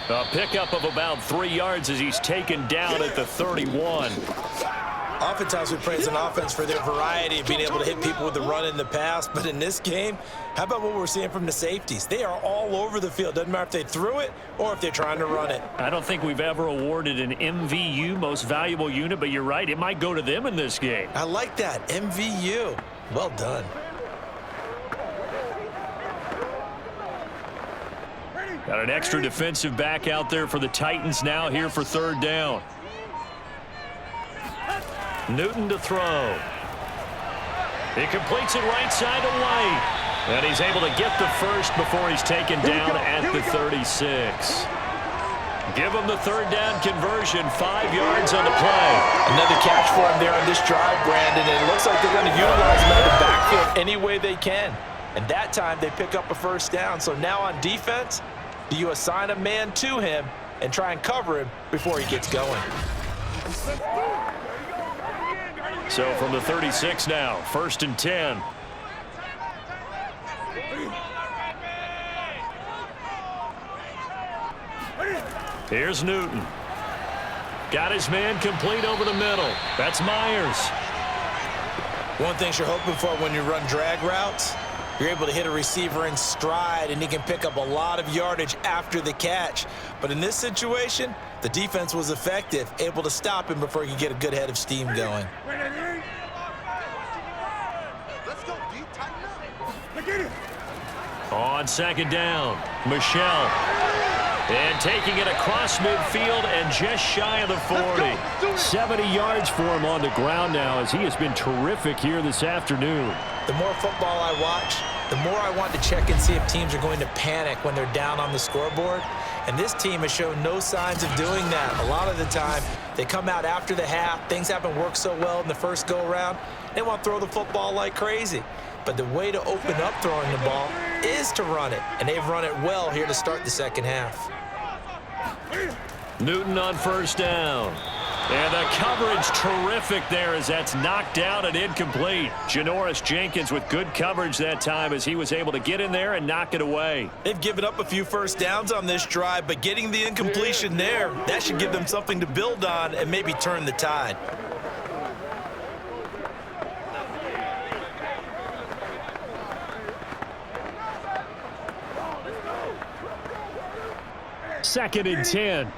A pickup of about 3 yards as he's taken down at the 31. Oftentimes we praise an offense for their variety of being able to hit people with the run in the pass, but in this game, how about what we're seeing from the safeties? They are all over the field. Doesn't matter if they threw it or if they're trying to run it. I don't think we've ever awarded an MVU, most valuable unit, but you're right, it might go to them in this game. I like that, MVU. Well done. Got an extra defensive back out there for the Titans now here for 3rd down. Newton to throw. He completes it right side to White. And he's able to get the first before he's taken down at the 36. Give him the 3rd down conversion, 5 yards on the play. Another catch for him there on this drive, Brandon. And it looks like they're going to utilize him out of the backfield any way they can. And that time they pick up a 1st down. So now on defense, do you assign a man to him and try and cover him before he gets going? So from the 36 now, 1st and 10. Here's Newton. Got his man complete over the middle. That's Myers. One thing you're hoping for when you run drag routes, you're able to hit a receiver in stride, and he can pick up a lot of yardage after the catch. But in this situation, the defense was effective, able to stop him before he could get a good head of steam going. Let's go, D. Tighten up. On 2nd down, Michel. And taking it across midfield and just shy of the 40. 70 yards for him on the ground now as he has been terrific here this afternoon. The more football I watch, the more I want to check and see if teams are going to panic when they're down on the scoreboard. And this team has shown no signs of doing that. A lot of the time, they come out after the half. Things haven't worked so well in the first go-around. They want to throw the football like crazy. But the way to open up throwing the ball is to run it. And they've run it well here to start the second half. Newton on 1st down. And the coverage terrific there as that's knocked down and incomplete. Janoris Jenkins with good coverage that time as he was able to get in there and knock it away. They've given up a few 1st downs on this drive, but getting the incompletion there, that should give them something to build on and maybe turn the tide. Second and 10.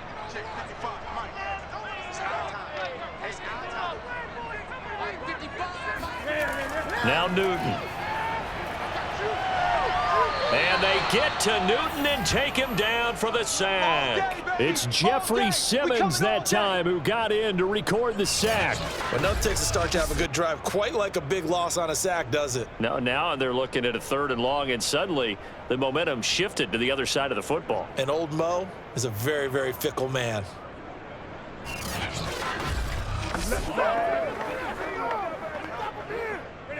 Now Newton. And they get to Newton and take him down for the sack. It's Jeffrey Simmons that time who got in to record the sack. Well, nothing takes a start to have a good drive quite like a big loss on a sack, does it? No, now they're looking at a 3rd and long, and suddenly the momentum shifted to the other side of the football. And old Mo is a very, very fickle man.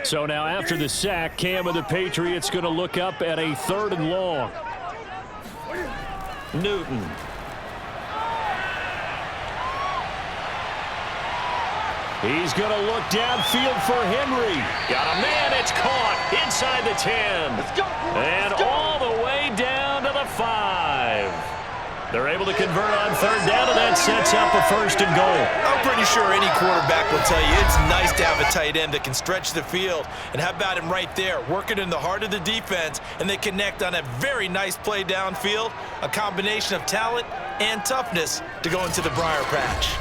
So now after the sack, Cam of the Patriots going to look up at a 3rd and long. Newton. He's going to look downfield for Henry. Got a man, it's caught inside the 10. And all the way down to the 5. They're able to convert on 3rd down, and that sets up a 1st and goal. I'm pretty sure any quarterback will tell you it's nice to have a tight end that can stretch the field. And how about him right there, working in the heart of the defense, and they connect on a very nice play downfield, a combination of talent and toughness to go into the briar patch.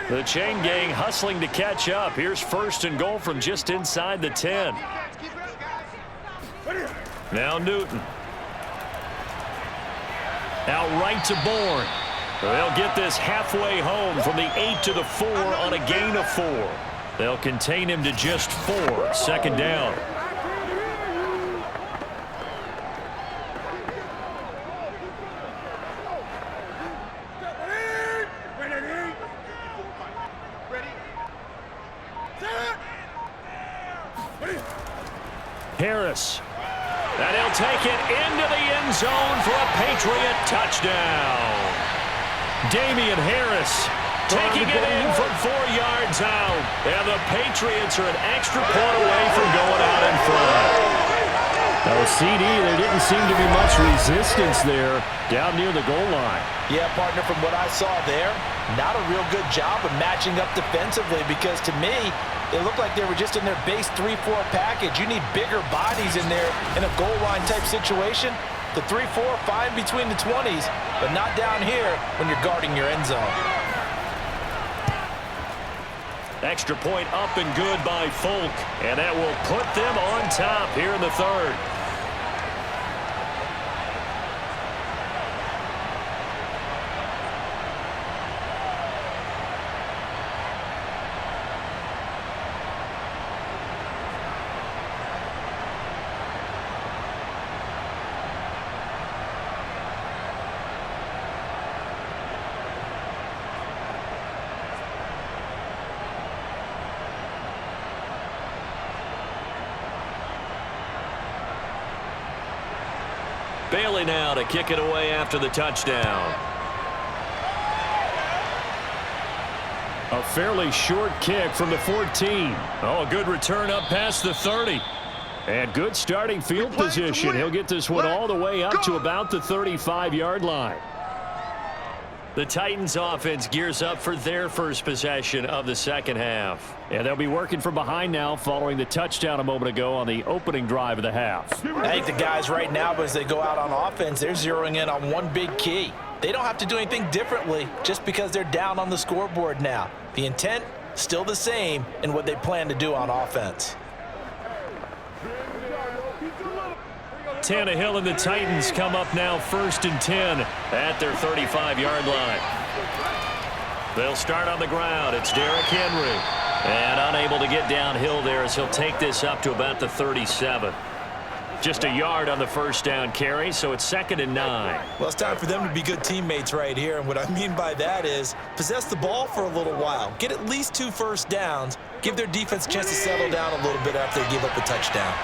The chain gang hustling to catch up. Here's 1st and goal from just inside the 10. Now Newton. Out right to Bourne. They'll get this halfway home from the 8 to the 4 on a gain of 4. They'll contain him to just 4. 2nd down. Harris. And he'll take it into the end zone for a Patriot touchdown. Damian Harris taking it in from 4 yards out. And the Patriots are an extra point away from going out in front. Now, CD, there didn't seem to be much resistance there down near the goal line. Yeah, partner, from what I saw there, not a real good job of matching up defensively, because to me, it looked like they were just in their base 3-4 package. You need bigger bodies in there in a goal line type situation. The 3-4, fine between the 20s, but not down here when you're guarding your end zone. Extra point up and good by Folk, and that will put them on top here in the 3rd. Bailey now to kick it away after the touchdown. A fairly short kick from the 14. Oh, a good return up past the 30. And good starting field position. He'll get this one all the way up to about the 35-yard line. The Titans offense gears up for their first possession of the 2nd half. And they'll be working from behind now following the touchdown a moment ago on the opening drive of the half. I think the guys right now, as they go out on offense, they're zeroing in on one big key. They don't have to do anything differently just because they're down on the scoreboard now. The intent, still the same in what they plan to do on offense. Tannehill and the Titans come up now 1st and 10 at their 35-yard line. They'll start on the ground. It's Derrick Henry. And unable to get downhill there as he'll take this up to about the 37. Just a yard on the 1st down carry, so it's 2nd and 9. Well, it's time for them to be good teammates right here. And what I mean by that is possess the ball for a little while. Get at least 2 first downs. Give their defense a chance to settle down a little bit after they give up a touchdown.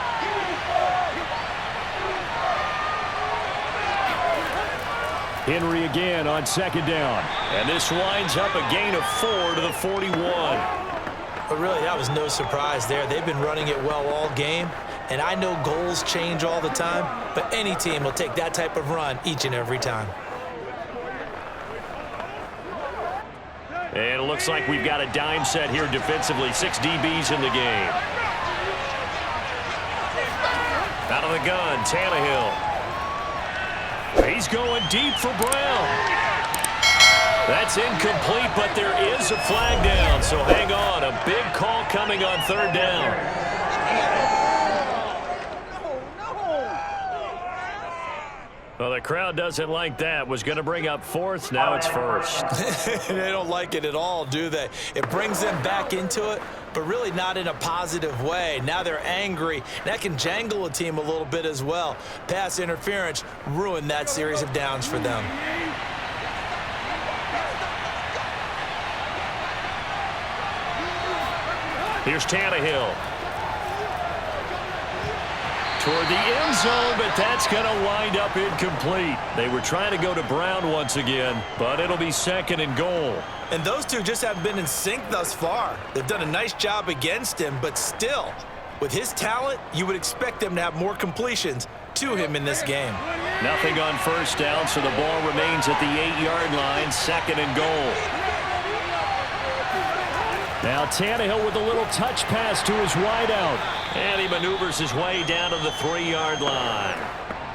Henry again on 2nd down. And this winds up a gain of 4 to the 41. But really, that was no surprise there. They've been running it well all game. And I know goals change all the time, but any team will take that type of run each and every time. And it looks like we've got a dime set here defensively. 6 DBs in the game. Out of the gun, Tannehill. He's going deep for Brown. That's incomplete, but there is a flag down, so hang on. A big call coming on 3rd down. crowd doesn't like that. Was going to bring up fourth. Now it's first. They don't like it at all, do they? It brings them back into it, but really not in a positive way. Now they're angry. That can jangle a team a little bit as well. Pass interference ruined that series of downs for them. Here's Tannehill. Toward the end zone, but that's going to wind up incomplete. They were trying to go to Brown once again, but it'll be second and goal. And those two just haven't been in sync thus far. They've done a nice job against him, but still, with his talent, you would expect them to have more completions to him in this game. Nothing on first down, so the ball remains at the 8-yard line, second and goal. Now Tannehill with a little touch pass to his wideout. And he maneuvers his way down to the 3-yard line.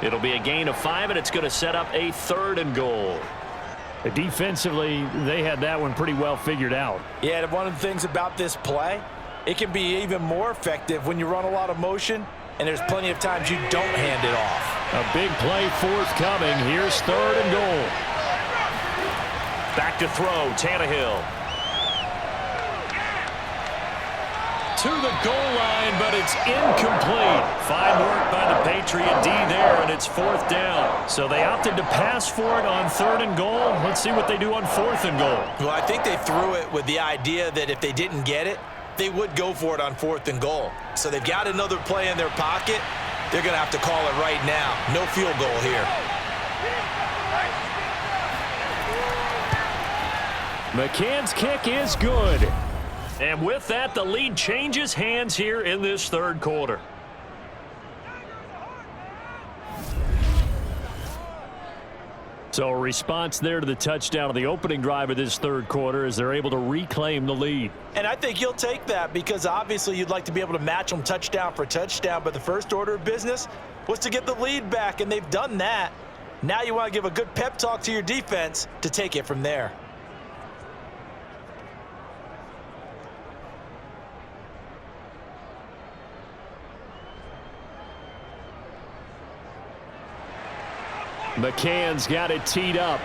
It'll be a gain of 5, and it's going to set up a third and goal. Defensively, they had that one pretty well figured out. Yeah, and one of the things about this play, it can be even more effective when you run a lot of motion, and there's plenty of times you don't hand it off. A big play forthcoming. Here's third and goal. Back to throw, Tannehill. To the goal line, but it's incomplete. Fine work by the Patriot D there, and it's fourth down. So they opted to pass for it on third and goal. Let's see what they do on fourth and goal. Well, I think they threw it with the idea that if they didn't get it, they would go for it on fourth and goal. So they've got another play in their pocket. They're going to have to call it right now. No field goal here. McCann's kick is good. And with that, the lead changes hands here in this third quarter. So a response there to the touchdown of the opening drive of this third quarter as they're able to reclaim the lead. And I think you'll take that because obviously you'd like to be able to match them touchdown for touchdown, but the first order of business was to get the lead back, and they've done that. Now you want to give a good pep talk to your defense to take it from there. McCann's got it teed up.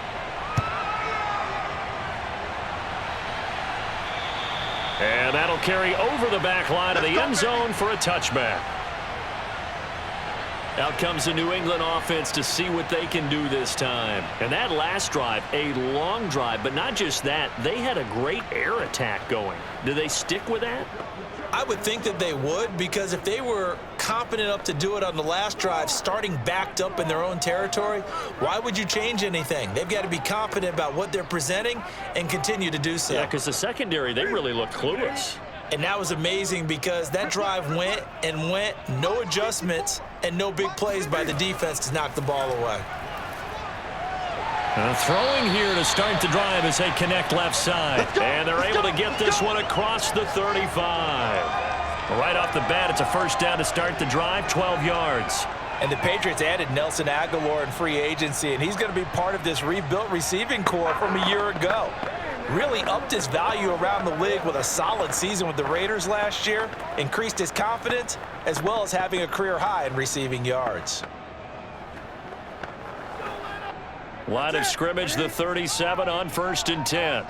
And that'll carry over the back line of the end zone for a touchback. Out comes the New England offense to see what they can do this time. And that last drive, a long drive, but not just that, they had a great air attack going. Do they stick with that? I would think that they would, because if they were confident enough to do it on the last drive, starting backed up in their own territory, why would you change anything? They've got to be confident about what they're presenting and continue to do so. Yeah, because the secondary, they really look clueless. And that was amazing because that drive went and went, no adjustments, and no big plays by the defense to knock the ball away. Throwing here to start the drive as they connect left side. And they're able to get this one across the 35. Right off the bat, it's a first down to start the drive, 12 yards. And the Patriots added Nelson Aguilar in free agency, and he's going to be part of this rebuilt receiving corps from a year ago. Really upped his value around the league with a solid season with the Raiders last year, increased his confidence, as well as having a career high in receiving yards. Line of scrimmage, the 37 on 1st and 10.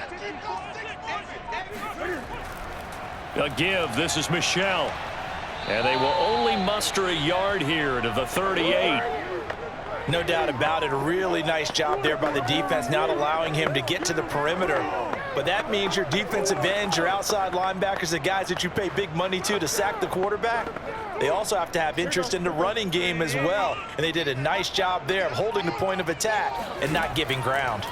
A give, this is Michel. And they will only muster a yard here to the 38. No doubt about it. A really nice job there by the defense, not allowing him to get to the perimeter. But that means your defensive ends, your outside linebackers, the guys that you pay big money to sack the quarterback, they also have to have interest in the running game as well. And they did a nice job there of holding the point of attack and not giving ground.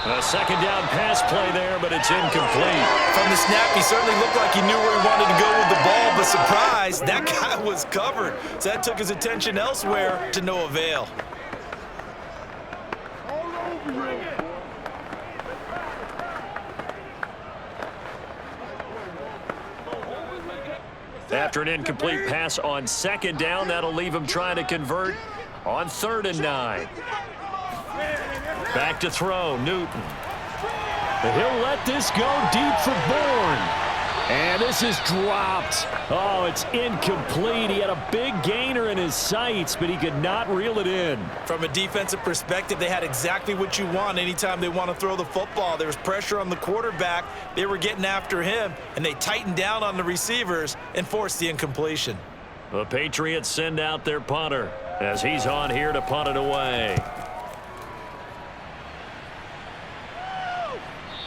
A second down pass play there, but it's incomplete. From the snap, he certainly looked like he knew where he wanted to go with the ball, but surprise, that guy was covered. So that took his attention elsewhere to no avail. After an incomplete pass on second down, that'll leave him trying to convert on 3rd and 9. Back to throw, Newton. He'll let this go deep for Bourne. And this is dropped. Oh, it's incomplete. He had a big gainer in his sights, but he could not reel it in. From a defensive perspective, they had exactly what you want anytime they want to throw the football. There was pressure on the quarterback. They were getting after him, and they tightened down on the receivers and forced the incompletion. The Patriots send out their punter as he's on here to punt it away.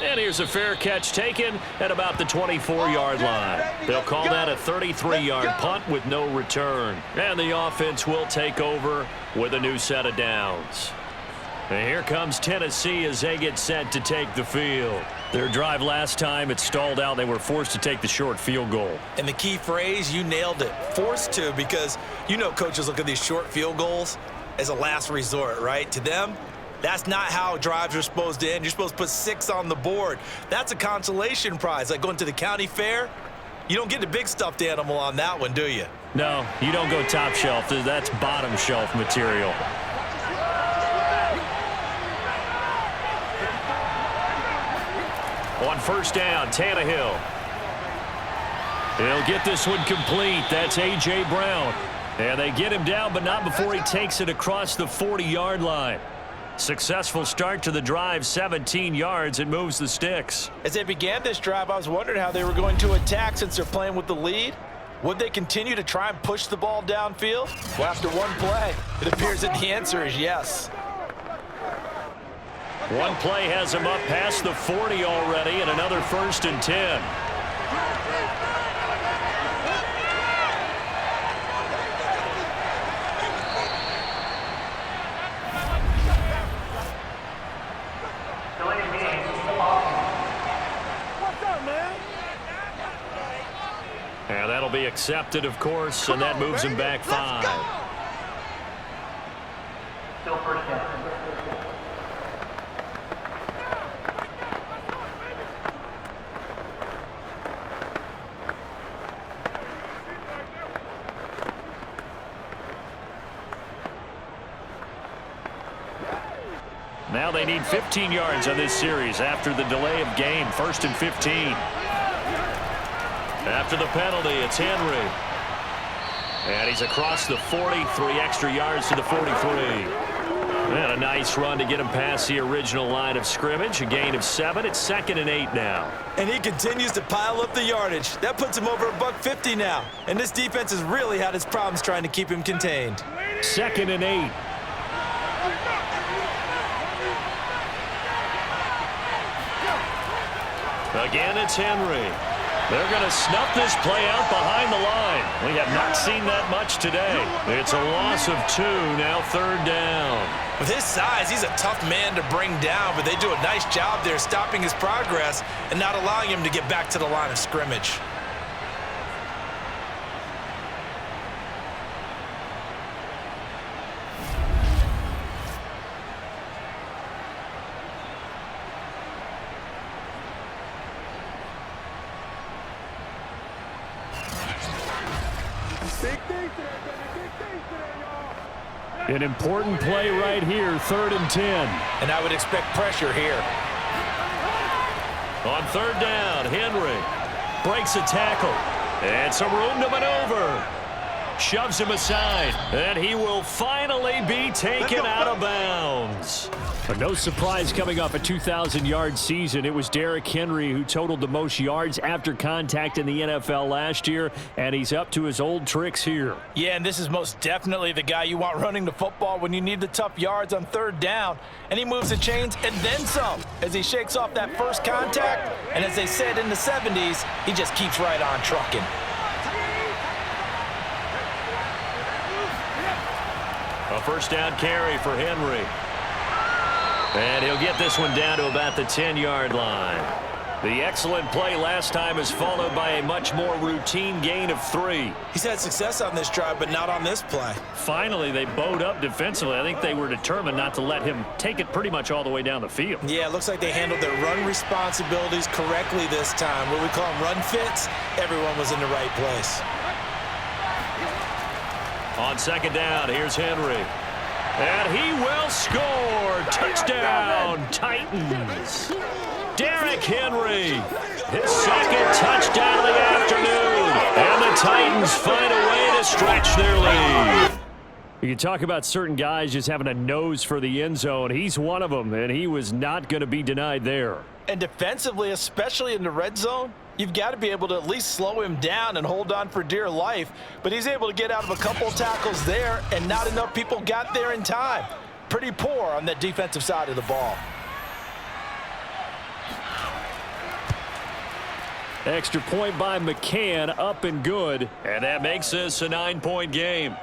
And here's a fair catch taken at about the 24-yard line. They'll call that a 33-yard punt with no return. And the offense will take over with a new set of downs. And here comes Tennessee as they get set to take the field. Their drive last time, it stalled out. They were forced to take the short field goal. And the key phrase, you nailed it, forced to, because you know coaches look at these short field goals as a last resort, right? To them, that's not how drives are supposed to end. You're supposed to put 6 on the board. That's a consolation prize, like going to the county fair. You don't get the big stuffed animal on that one, do you? No, you don't go top shelf. That's bottom shelf material. On first down, Tannehill. He'll get this one complete. That's A.J. Brown. And they get him down, but not before he takes it across the 40-yard line. Successful start to the drive, 17 yards. It moves the sticks. As they began this drive, I was wondering how they were going to attack since they're playing with the lead. Would they continue to try and push the ball downfield? Well, after one play, it appears that the answer is yes. One play has him up past the 40 already, and another 1st and 10. And that'll be accepted, of course, and that moves him back 5. Still first down. Now they need 15 yards on this series after the delay of game. 1st and 15. After the penalty, it's Henry. And he's across the 40, 3 extra yards to the 43. And a nice run to get him past the original line of scrimmage. A gain of 7. It's 2nd and 8 now. And he continues to pile up the yardage. That puts him over $150 now. And this defense has really had its problems trying to keep him contained. 2nd and 8. Again, it's Henry. They're going to snuff this play out behind the line. We have not seen that much today. It's a loss of 2, now 3rd down. With his size, he's a tough man to bring down, but they do a nice job there stopping his progress and not allowing him to get back to the line of scrimmage. An important play right here, 3rd and 10. And I would expect pressure here. On 3rd down, Henry breaks a tackle. And some room to maneuver. Shoves him aside. And he will finally be taken out of bounds. But no surprise coming off a 2,000-yard season. It was Derrick Henry who totaled the most yards after contact in the NFL last year, and he's up to his old tricks here. Yeah, and this is most definitely the guy you want running the football when you need the tough yards on 3rd down. And he moves the chains and then some as he shakes off that first contact. And as they said in the 70s, he just keeps right on trucking. A 1st down carry for Henry. And he'll get this one down to about the 10-yard line. The excellent play last time is followed by a much more routine gain of 3. He's had success on this drive, but not on this play. Finally, they bowed up defensively. I think they were determined not to let him take it pretty much all the way down the field. Yeah, it looks like they handled their run responsibilities correctly this time. What we call them run fits, everyone was in the right place. On 2nd down, here's Henry. And he will score. Touchdown, Titans. Derrick Henry. His second touchdown of the afternoon. And the Titans find a way to stretch their lead. You talk about certain guys just having a nose for the end zone. He's one of them, and he was not going to be denied there. And defensively, especially in the red zone, you've got to be able to at least slow him down and hold on for dear life. But he's able to get out of a couple tackles there, and not enough people got there in time. Pretty poor on that defensive side of the ball. Extra point by McCann, up and good. And that makes this a 9-point game.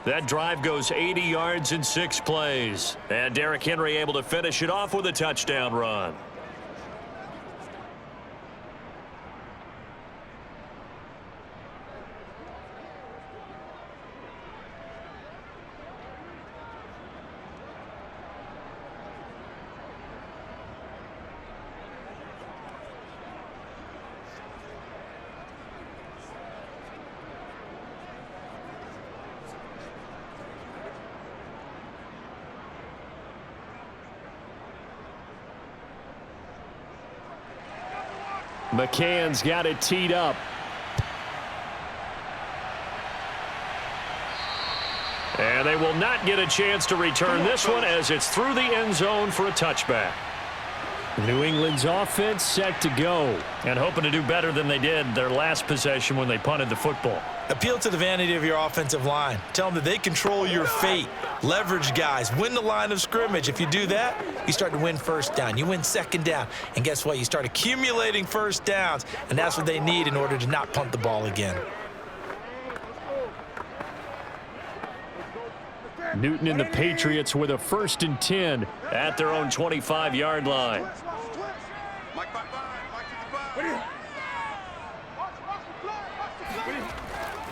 That drive goes 80 yards in 6 plays. And Derrick Henry able to finish it off with a touchdown run. McCann's got it teed up. And they will not get a chance to return this one as it's through the end zone for a touchback. New England's offense set to go and hoping to do better than they did their last possession when they punted the football. Appeal to the vanity of your offensive line. Tell them that they control your fate. Leverage guys. Win the line of scrimmage. If you do that, you start to win first down. You win second down. And guess what? You start accumulating first downs. And that's what they need in order to not punt the ball again. Newton and the Patriots with a 1st and 10 at their own 25-yard line.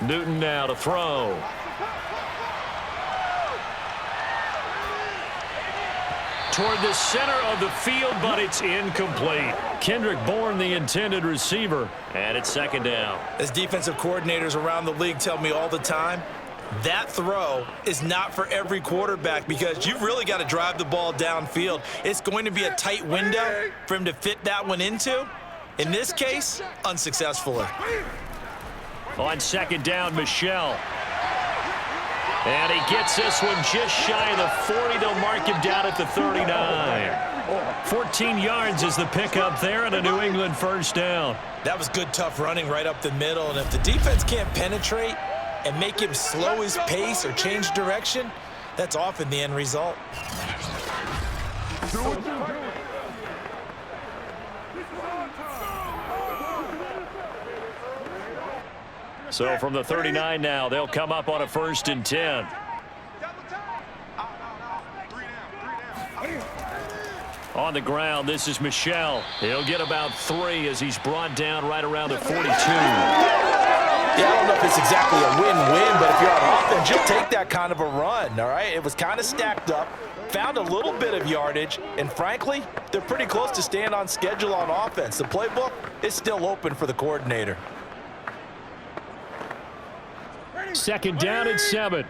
Newton now to throw. Toward the center of the field, but it's incomplete. Kendrick Bourne, the intended receiver, and it's 2nd down. As defensive coordinators around the league tell me all the time, that throw is not for every quarterback because you've really got to drive the ball downfield. It's going to be a tight window for him to fit that one into. In this case, unsuccessfully. On 2nd down, Michelle. And he gets this one just shy of the 40. They'll mark him down at the 39. 14 yards is the pickup there and a New England 1st down. That was good, tough running right up the middle. And if the defense can't penetrate and make him slow his pace or change direction, that's often the end result. So from the 39 now, they'll come up on a 1st and 10. On the ground, this is Michelle. He'll get about 3 as he's brought down right around the 42. Yeah, I don't know if it's exactly a win-win, but if you're on offense, you'll take that kind of a run, all right? It was kind of stacked up, found a little bit of yardage, and frankly, they're pretty close to staying on schedule on offense. The playbook is still open for the coordinator. 2nd down and 7.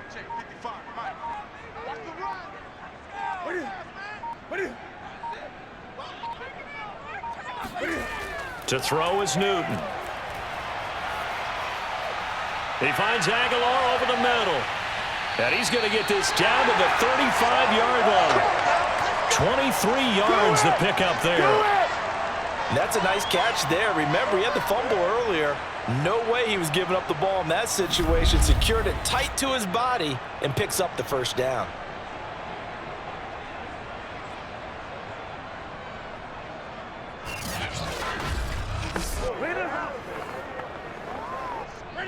To throw is Newton. He finds Aguilar over the middle. And he's going to get this down to the 35-yard line. 23 yards the pickup there. That's a nice catch there. Remember, he had the fumble earlier. No way he was giving up the ball in that situation. Secured it tight to his body and picks up the 1st down.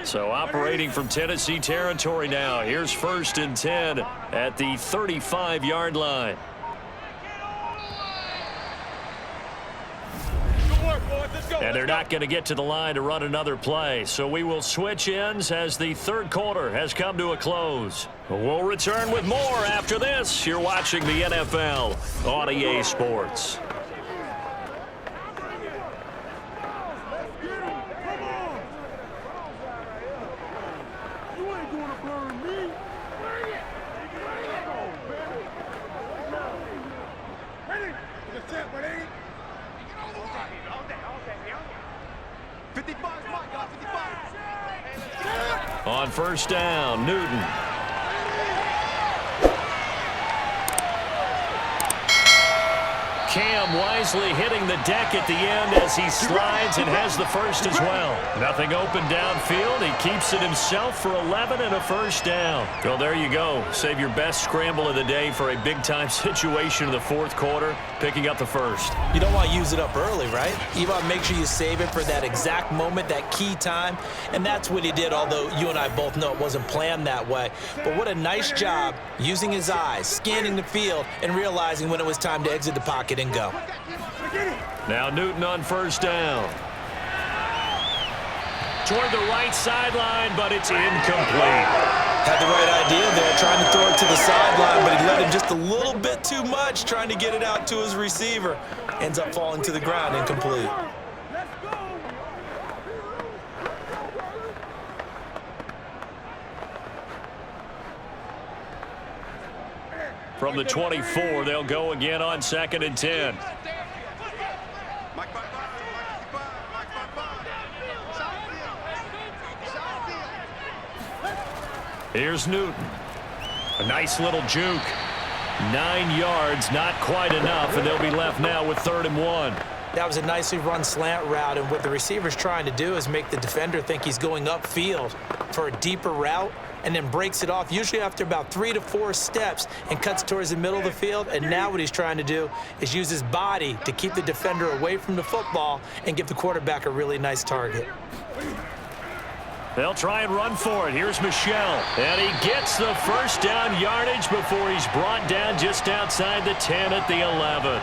So operating from Tennessee territory now. Here's 1st and 10 at the 35-yard line. And they're not going to get to the line to run another play. So we will switch ends as the 3rd quarter has come to a close. We'll return with more after this. You're watching the NFL on EA Sports. Ready? On first down, Newton. Cam wisely hitting the deck at the end as he slides and has the first as well. Nothing open downfield. He keeps it himself for 11 and a first down. So there you go. Save your best scramble of the day for a big-time situation in the fourth quarter, picking up the first. You don't want to use it up early, right? You want to make sure you save it for that exact moment, that key time, and that's what he did, although you and I both know it wasn't planned that way. But what a nice job using his eyes, scanning the field, and realizing when it was time to exit the pocket and go. Now Newton on first down. Toward the right sideline, but it's incomplete. Had the right idea there, trying to throw it to the sideline, but he let him just a little bit too much, trying to get it out to his receiver. Ends up falling to the ground, incomplete. From the 24, they'll go again on 2nd and 10. Here's Newton. A nice little juke. 9 yards, not quite enough, and they'll be left now with 3rd and 1. That was a nicely run slant route, and what the receiver's trying to do is make the defender think he's going upfield for a deeper route, and then breaks it off, usually after about 3 to 4 steps, and cuts towards the middle of the field. And now what he's trying to do is use his body to keep the defender away from the football and give the quarterback a really nice target. They'll try and run for it. Here's Michelle. And he gets the first down yardage before he's brought down just outside the 10 at the 11.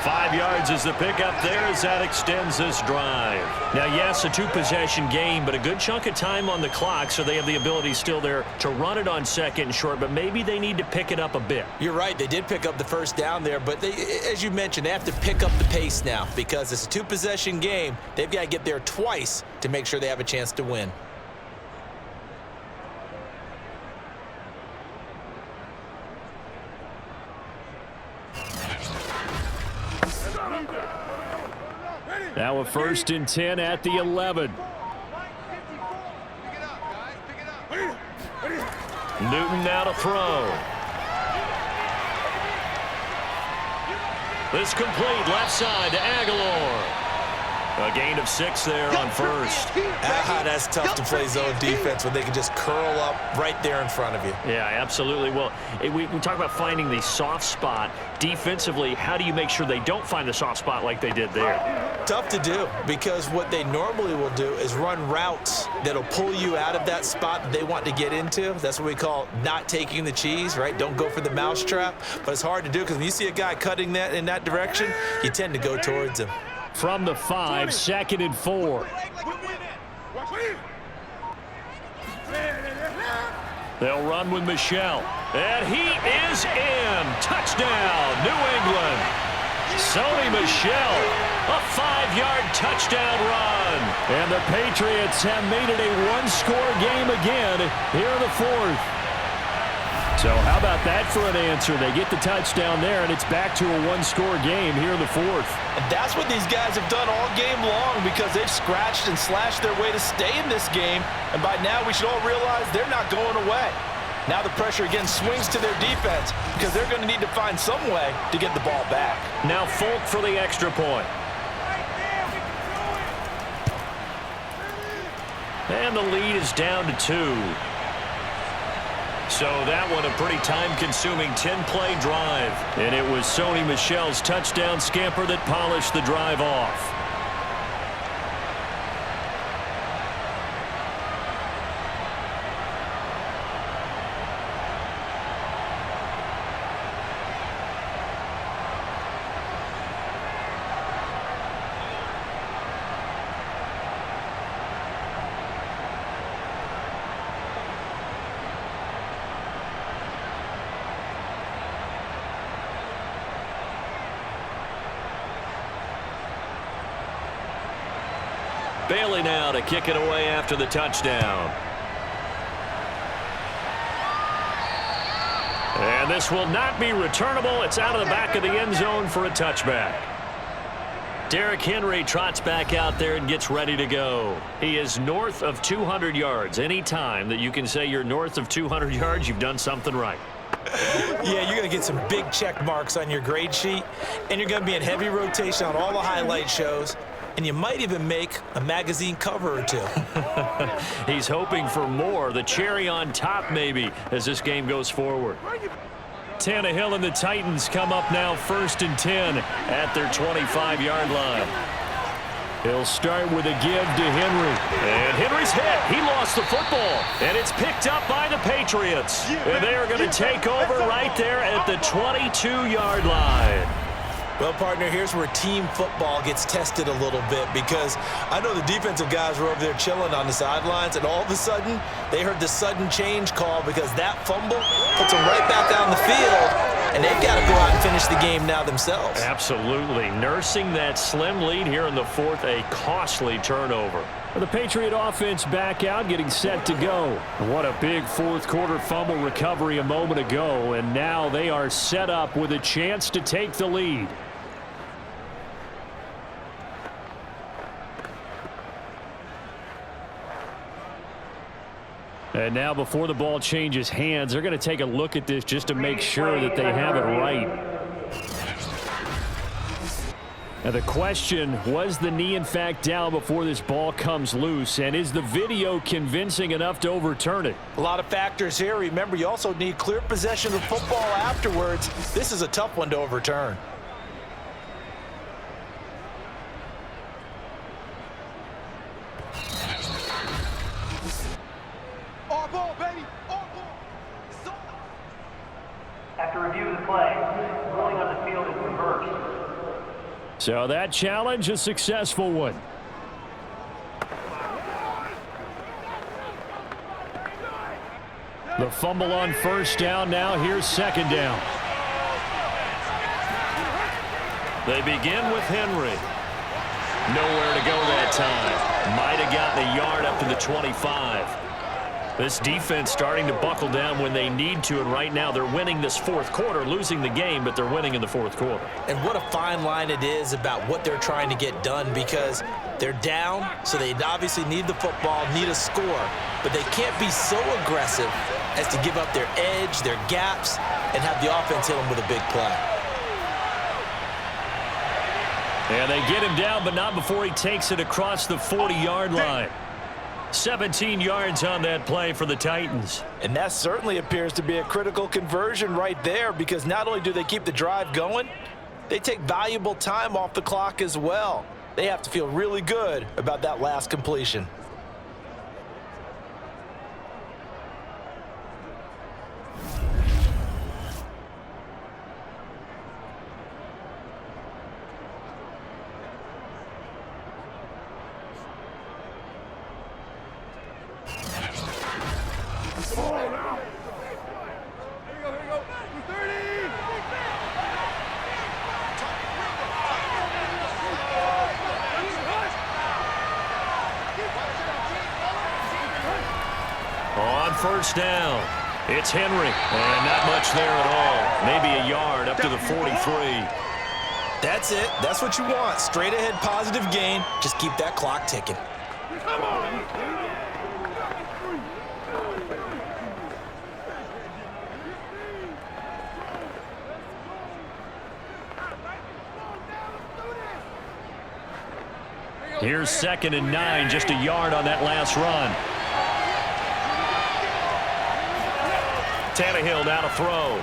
5 yards is the pickup there as that extends this drive. Now, yes, a 2-possession game, but a good chunk of time on the clock, so they have the ability still there to run it on 2nd and short, but maybe they need to pick it up a bit. You're right. They did pick up the first down there, but they, as you mentioned, they have to pick up the pace now because it's a 2-possession game. They've got to get there twice to make sure they have a chance to win. Now a 1st and 10 at the 11. Newton now to throw. This complete left side to Aguilar. A gain of 6 there on first. That's tough to play zone defense when they can just curl up right there in front of you. Yeah, absolutely. Well, we talk about finding the soft spot. Defensively, how do you make sure they don't find the soft spot like they did there? Tough to do because what they normally will do is run routes that'll pull you out of that spot that they want to get into. That's what we call not taking the cheese, right? Don't go for the mousetrap. But it's hard to do because when you see a guy cutting that in that direction, you tend to go towards him. From the 5, 2nd and 4. They'll run with Michelle. And he is in. Touchdown, New England. Sony Michel, a 5-yard touchdown run. And the Patriots have made it a 1-score game again here in the 4th. So how about that for an answer? They get the touchdown there, and it's back to a 1-score game here in the 4th. And that's what these guys have done all game long because they've scratched and slashed their way to stay in this game. And by now, we should all realize they're not going away. Now the pressure again swings to their defense because they're going to need to find some way to get the ball back. Now Folk for the extra point. And the lead is down to 2. So that one a pretty time-consuming 10-play drive. And it was Sony Michel's touchdown scamper that polished the drive off. Bailey now to kick it away after the touchdown. And this will not be returnable. It's out of the back of the end zone for a touchback. Derrick Henry trots back out there and gets ready to go. He is north of 200 yards. Any time that you can say you're north of 200 yards, you've done something right. Yeah, you're going to get some big check marks on your grade sheet, and you're going to be in heavy rotation on all the highlight shows, and you might even make a magazine cover or two. He's hoping for more, the cherry on top maybe, as this game goes forward. Tannehill and the Titans come up now 1st and 10 at their 25-yard line. He'll start with a give to Henry. And Henry's hit. He lost the football. And it's picked up by the Patriots. And they are going to take over right there at the 22-yard line. Well, partner, here's where team football gets tested a little bit, because I know the defensive guys were over there chilling on the sidelines, and all of a sudden, they heard the sudden change call because that fumble puts them right back on the field, and they've got to go out and finish the game now themselves. Absolutely. Nursing that slim lead here in the 4th, a costly turnover. The Patriot offense back out, getting set to go. What a big 4th quarter fumble recovery a moment ago, and now they are set up with a chance to take the lead. And now before the ball changes hands, they're going to take a look at this just to make sure that they have it right. Now the question, was the knee in fact down before this ball comes loose? And is the video convincing enough to overturn it? A lot of factors here. Remember, you also need clear possession of football afterwards. This is a tough one to overturn. After review of the play, ruling on the field is reversed. So that challenge, a successful one. The fumble on 1st down. Now here's 2nd down. They begin with Henry. Nowhere to go that time. Might have gotten a yard up to the 25. This defense starting to buckle down when they need to, and right now they're winning this 4th quarter, losing the game, but they're winning in the 4th quarter. And what a fine line it is about what they're trying to get done, because they're down, so they obviously need the football, need a score, but they can't be so aggressive as to give up their edge, their gaps, and have the offense hit them with a big play. And they get him down, but not before he takes it across the 40-yard line. 17 yards on that play for the Titans. And that certainly appears to be a critical conversion right there, because not only do they keep the drive going, they take valuable time off the clock as well. They have to feel really good about that last completion. On 1st down, it's Henry, and not much there at all. Maybe a yard up to the 43. That's it. That's what you want. Straight ahead positive gain. Just keep that clock ticking. Here's 2nd and 9, just a yard on that last run. Tannehill now to throw.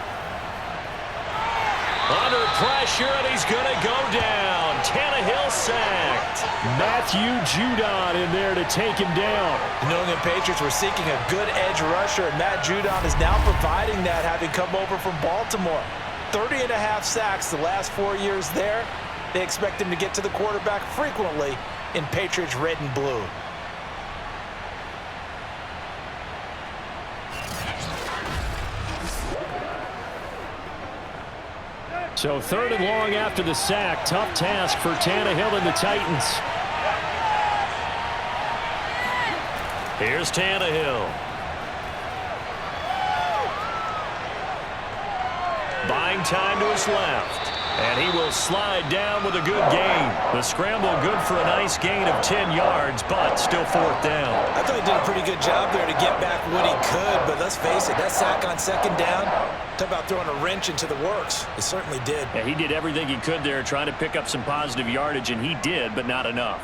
Under pressure, and he's going to go down. Tannehill sacked. Matthew Judon in there to take him down. The New England Patriots were seeking a good edge rusher, and Matt Judon is now providing that, having come over from Baltimore. 30.5 sacks the last 4 years there. They expect him to get to the quarterback frequently in Patriots red and blue. So 3rd and long after the sack. Tough task for Tannehill and the Titans. Here's Tannehill. Buying time to his left. And he will slide down with a good gain. The scramble good for a nice gain of 10 yards, but still fourth down. I thought he did a pretty good job there to get back what he could, but let's face it, that sack on second down, talk about throwing a wrench into the works. It certainly did. Yeah, he did everything he could there trying to pick up some positive yardage, and he did, but not enough.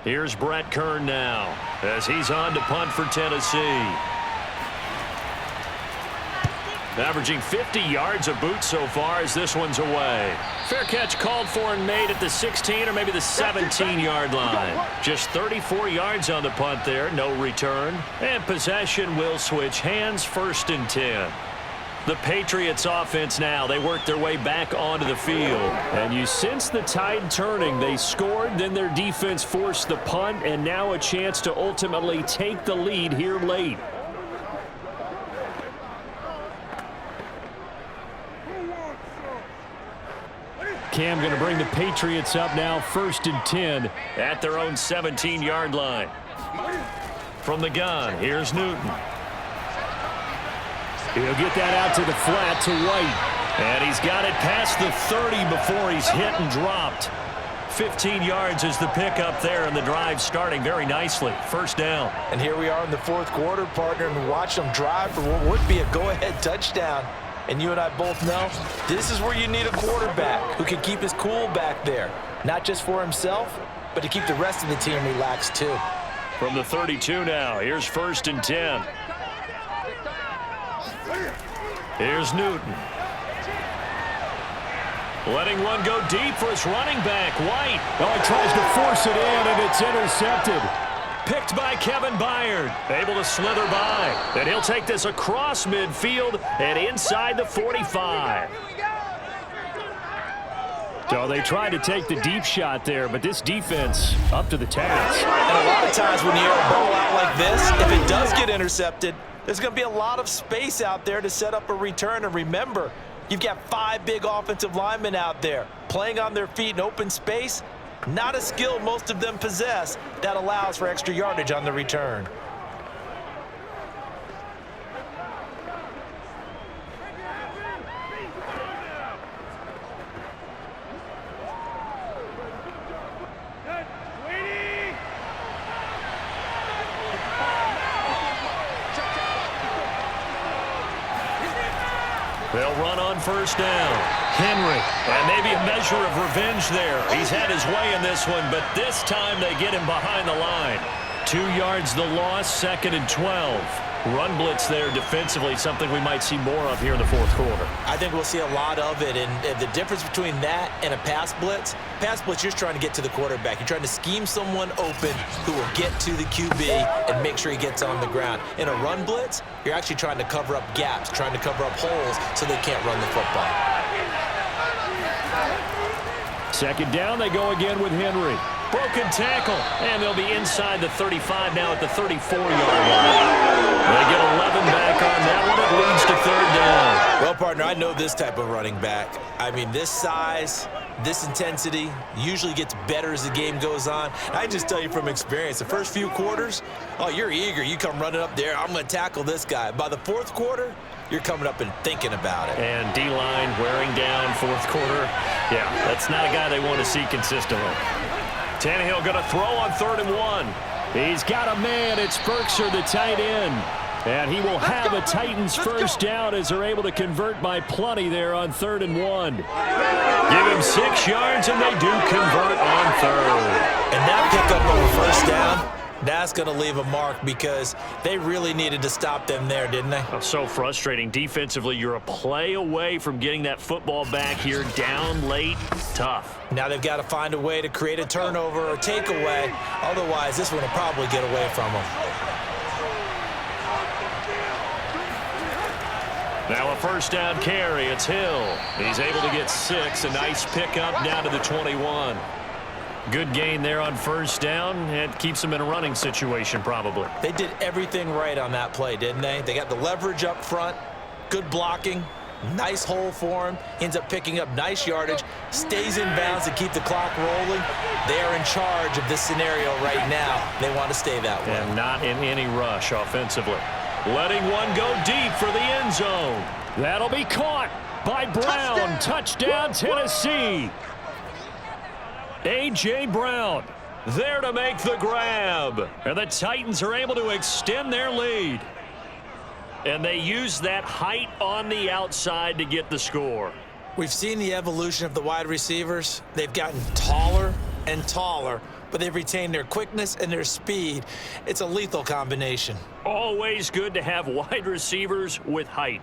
Here's Brett Kern now as he's on to punt for Tennessee. Averaging 50 yards a boot so far as this one's away. Fair catch called for and made at the 16 or maybe the 17-yard line. Just 34 yards on the punt there, no return. And possession will switch hands, 1st and 10. The Patriots offense now, they work their way back onto the field. And you sense the tide turning. They scored, then their defense forced the punt, and now a chance to ultimately take the lead here late. Cam going to bring the Patriots up now, 1st and 10 at their own 17-yard line. From the gun, here's Newton. He'll get that out to the flat to White. And he's got it past the 30 before he's hit and dropped. 15 yards is the pickup there, and the drive starting very nicely. 1st down. And here we are in the 4th quarter, partner, and watch them drive for what would be a go-ahead touchdown. And you and I both know this is where you need a quarterback who can keep his cool back there. Not just for himself, but to keep the rest of the team relaxed too. From the 32 now, here's 1st and 10. Here's Newton. Letting one go deep for his running back, White. Oh, he tries to force it in, and it's intercepted. Picked by Kevin Byard. Able to slither by. And he'll take this across midfield and inside the 45. So they tried to take the deep shot there, but this defense up to the task. And a lot of times when you air a ball out like this, if it does get intercepted, there's going to be a lot of space out there to set up a return. And remember, you've got 5 big offensive linemen out there playing on their feet in open space. Not a skill most of them possess that allows for extra yardage on the return. They'll run on 1st down. Henry, and maybe a measure of revenge there. He's had his way in this one, but this time they get him behind the line. 2 yards the loss, 2nd and 12. Run blitz there defensively, something we might see more of here in the 4th quarter. I think we'll see a lot of it, and the difference between that and a pass blitz, you're just trying to get to the quarterback. You're trying to scheme someone open who will get to the QB and make sure he gets on the ground. In a run blitz, you're actually trying to cover up gaps, trying to cover up holes so they can't run the football. 2nd down, they go again with Henry. Broken tackle, and they'll be inside the 35 now at the 34-yard line. They get 11 back on that one. It leads to 3rd down. Well, partner, I know this type of running back. I mean, this size, this intensity usually gets better as the game goes on. I just tell you from experience, the first few quarters, oh, you're eager. You come running up there, I'm going to tackle this guy. By the 4th quarter, you're coming up and thinking about it. And D-line wearing down 4th quarter. Yeah, that's not a guy they want to see consistently. Tannehill going to throw on 3rd and 1. He's got a man. It's Berkshire, the tight end. And he will have a Titans 1st down as they're able to convert by plenty there on 3rd and 1. Give him 6 yards, and they do convert on 3rd. And that pickup on the 1st down, that's going to leave a mark because they really needed to stop them there, didn't they? Oh, so frustrating. Defensively, you're a play away from getting that football back here down late. Tough. Now they've got to find a way to create a turnover or takeaway. Otherwise, this one will probably get away from them. Now a 1st down carry. It's Hill. He's able to get 6. A nice pickup down to the 21. Good gain there on 1st down. It keeps them in a running situation probably. They did everything right on that play, didn't they? They got the leverage up front, good blocking, Nice hole for him. He ends up picking up nice yardage, stays in bounds to keep the clock rolling. They are in charge of this scenario right now. They want to stay that way. And not in any rush offensively. Letting one go deep for the end zone. That'll be caught by Brown. Touchdown, Tennessee. A.J. Brown there to make the grab. And the Titans are able to extend their lead. And they use that height on the outside to get the score. We've seen the evolution of the wide receivers. They've gotten taller and taller, but they've retained their quickness and their speed. It's a lethal combination. Always good to have wide receivers with height.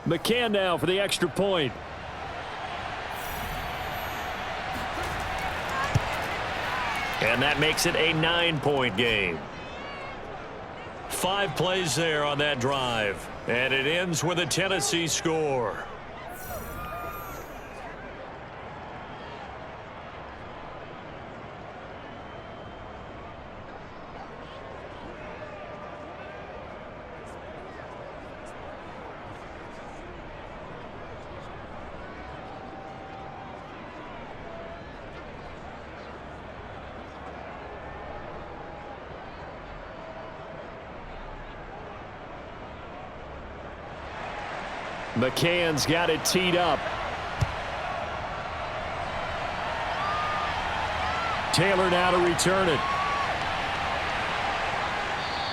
McCann now for the extra point. And that makes it a 9-point game. 5 plays there on that drive. And it ends with a Tennessee score. McCann's got it teed up. Taylor now to return it.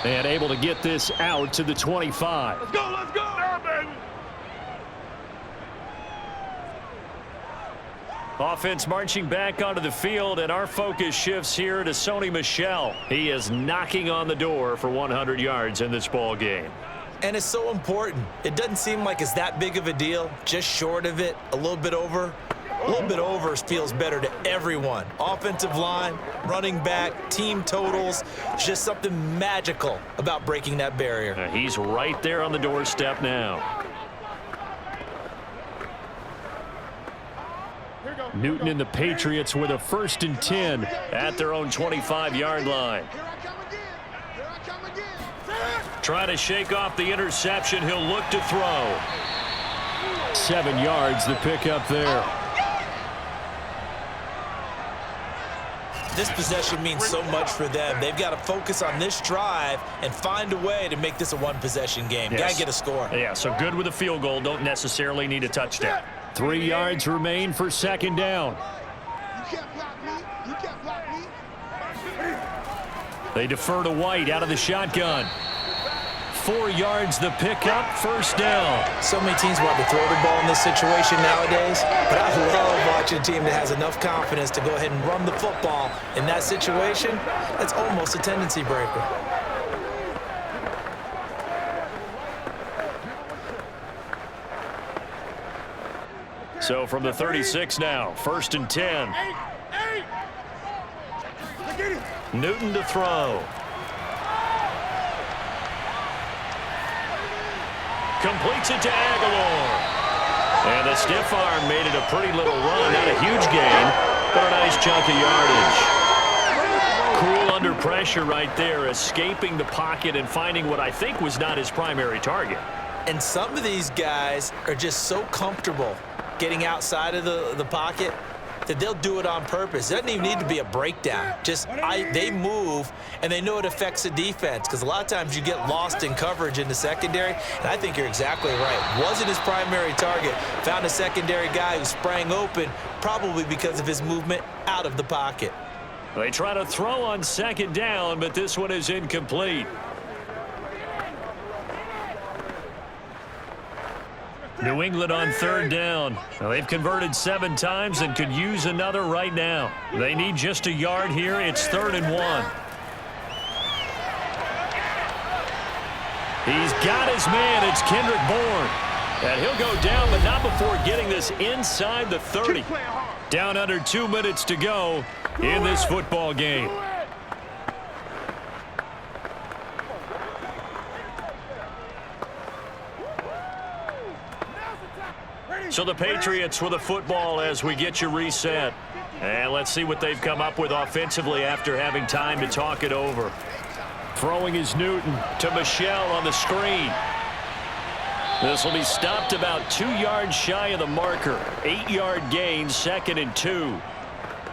And able to get this out to the 25. Let's go, let's go! Yeah, baby. Offense marching back onto the field, and our focus shifts here to Sony Michel. He is knocking on the door for 100 yards in this ball game. And it's so important. It doesn't seem like it's that big of a deal. Just short of it, a little bit over. A little bit over feels better to everyone. Offensive line, running back, team totals. Just something magical about breaking that barrier. He's right there on the doorstep now. Newton and the Patriots with a 1st and 10 at their own 25-yard line. Trying to shake off the interception. He'll look to throw. 7 yards, the pickup there. This possession means so much for them. They've got to focus on this drive and find a way to make this a one-possession game. Yes. Got to get a score. Yeah, so good with a field goal. Don't necessarily need a touchdown. 3 yards remain for 2nd down. You can't block me. You can't block me. They defer to White out of the shotgun. 4 yards the pickup, 1st down. So many teams want to throw the ball in this situation nowadays, but I love watching a team that has enough confidence to go ahead and run the football. In that situation, that's almost a tendency breaker. So from the 36 now, 1st and 10. Newton to throw. Completes it to Aguilar. And the stiff arm made it a pretty little run. Not a huge gain, but a nice chunk of yardage. Cool under pressure right there, escaping the pocket and finding what I think was not his primary target. And some of these guys are just so comfortable getting outside of the pocket that they'll do it on purpose. It doesn't even need to be a breakdown. They move, and they know it affects the defense, because a lot of times you get lost in coverage in the secondary, and I think you're exactly right. Wasn't his primary target. Found a secondary guy who sprang open, probably because of his movement out of the pocket. They try to throw on 2nd down, but this one is incomplete. New England on 3rd down. Now, they've converted 7 times and could use another right now. They need just a yard here. It's 3rd and 1. He's got his man. It's Kendrick Bourne. And he'll go down, but not before getting this inside the 30. Down under 2 minutes to go in this football game. So the Patriots with a football as we get you reset. And let's see what they've come up with offensively after having time to talk it over. Throwing is Newton to Michelle on the screen. This will be stopped about 2 yards shy of the marker. 8-yard gain, 2nd and 2.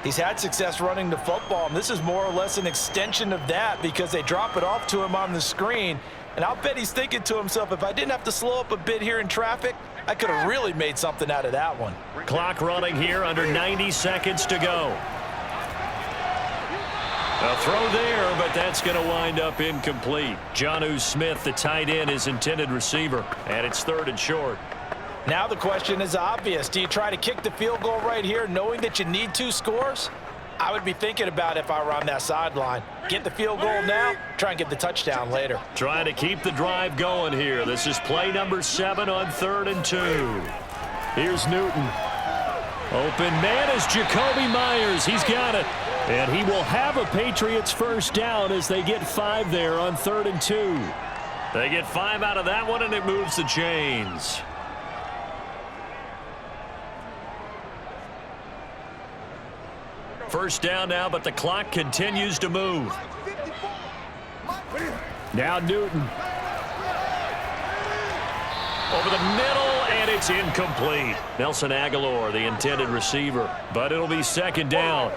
He's had success running the football, and this is more or less an extension of that because they drop it off to him on the screen. And I'll bet he's thinking to himself, if I didn't have to slow up a bit here in traffic, I could have really made something out of that one. Clock running here, under 90 seconds to go. A throw there, but that's going to wind up incomplete. Jonnu Smith, the tight end, is intended receiver, and it's 3rd and short. Now the question is obvious. Do you try to kick the field goal right here knowing that you need 2 scores? I would be thinking about it if I were on that sideline. Get the field goal now, try and get the touchdown later. Trying to keep the drive going here. This is play number 7 on 3rd and 2. Here's Newton. Open man is Jacoby Myers. He's got it. And he will have a Patriots first down as they get 5 there on 3rd and 2. They get 5 out of that one, and it moves the chains. First down now, but the clock continues to move. Now Newton. Over the middle, and it's incomplete. Nelson Aguilar, the intended receiver, but it'll be 2nd down.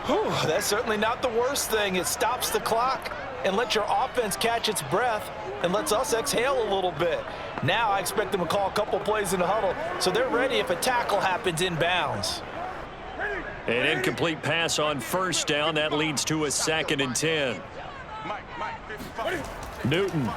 Whew, that's certainly not the worst thing. It stops the clock and lets your offense catch its breath and lets us exhale a little bit. Now I expect them to call a couple plays in the huddle so they're ready if a tackle happens inbounds. An incomplete pass on 1st down. That leads to a 2nd and 10. Newton.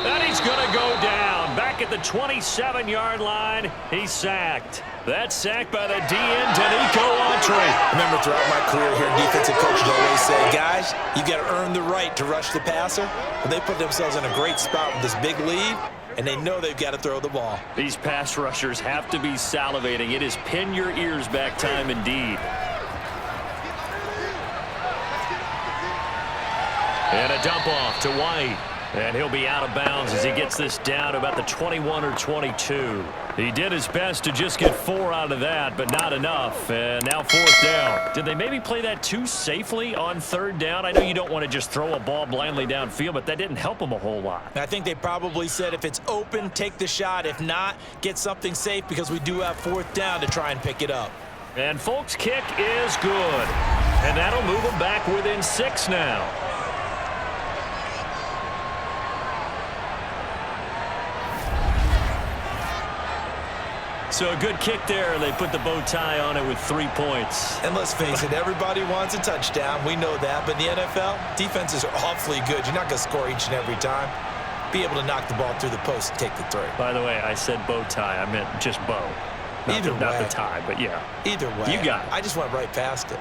And he's going to go down. Back at the 27-yard line, he's sacked. That's sacked by the DN, Danico Autry. Remember, throughout my career here, defensive coaches always say, guys, you got to earn the right to rush the passer. Well, they put themselves in a great spot with this big lead, and they know they've got to throw the ball. These pass rushers have to be salivating. It is pin your ears back time indeed. And a dump off to White. And he'll be out of bounds as he gets this down to about the 21 or 22. He did his best to just get 4 out of that, but not enough. And now 4th down. Did they maybe play that too safely on 3rd down? I know you don't want to just throw a ball blindly downfield, but that didn't help them a whole lot. I think they probably said if it's open, take the shot. If not, get something safe because we do have 4th down to try and pick it up. And Folk's kick is good. And that'll move them back within 6 now. So a good kick there. They put the bow tie on it with 3 points. And let's face it, everybody wants a touchdown. We know that. But in the NFL, defenses are awfully good. You're not going to score each and every time. Be able to knock the ball through the post and take the 3. By the way, I said bow tie. I meant just bow. Not the tie, but yeah. Either way. You got it. I just went right past it.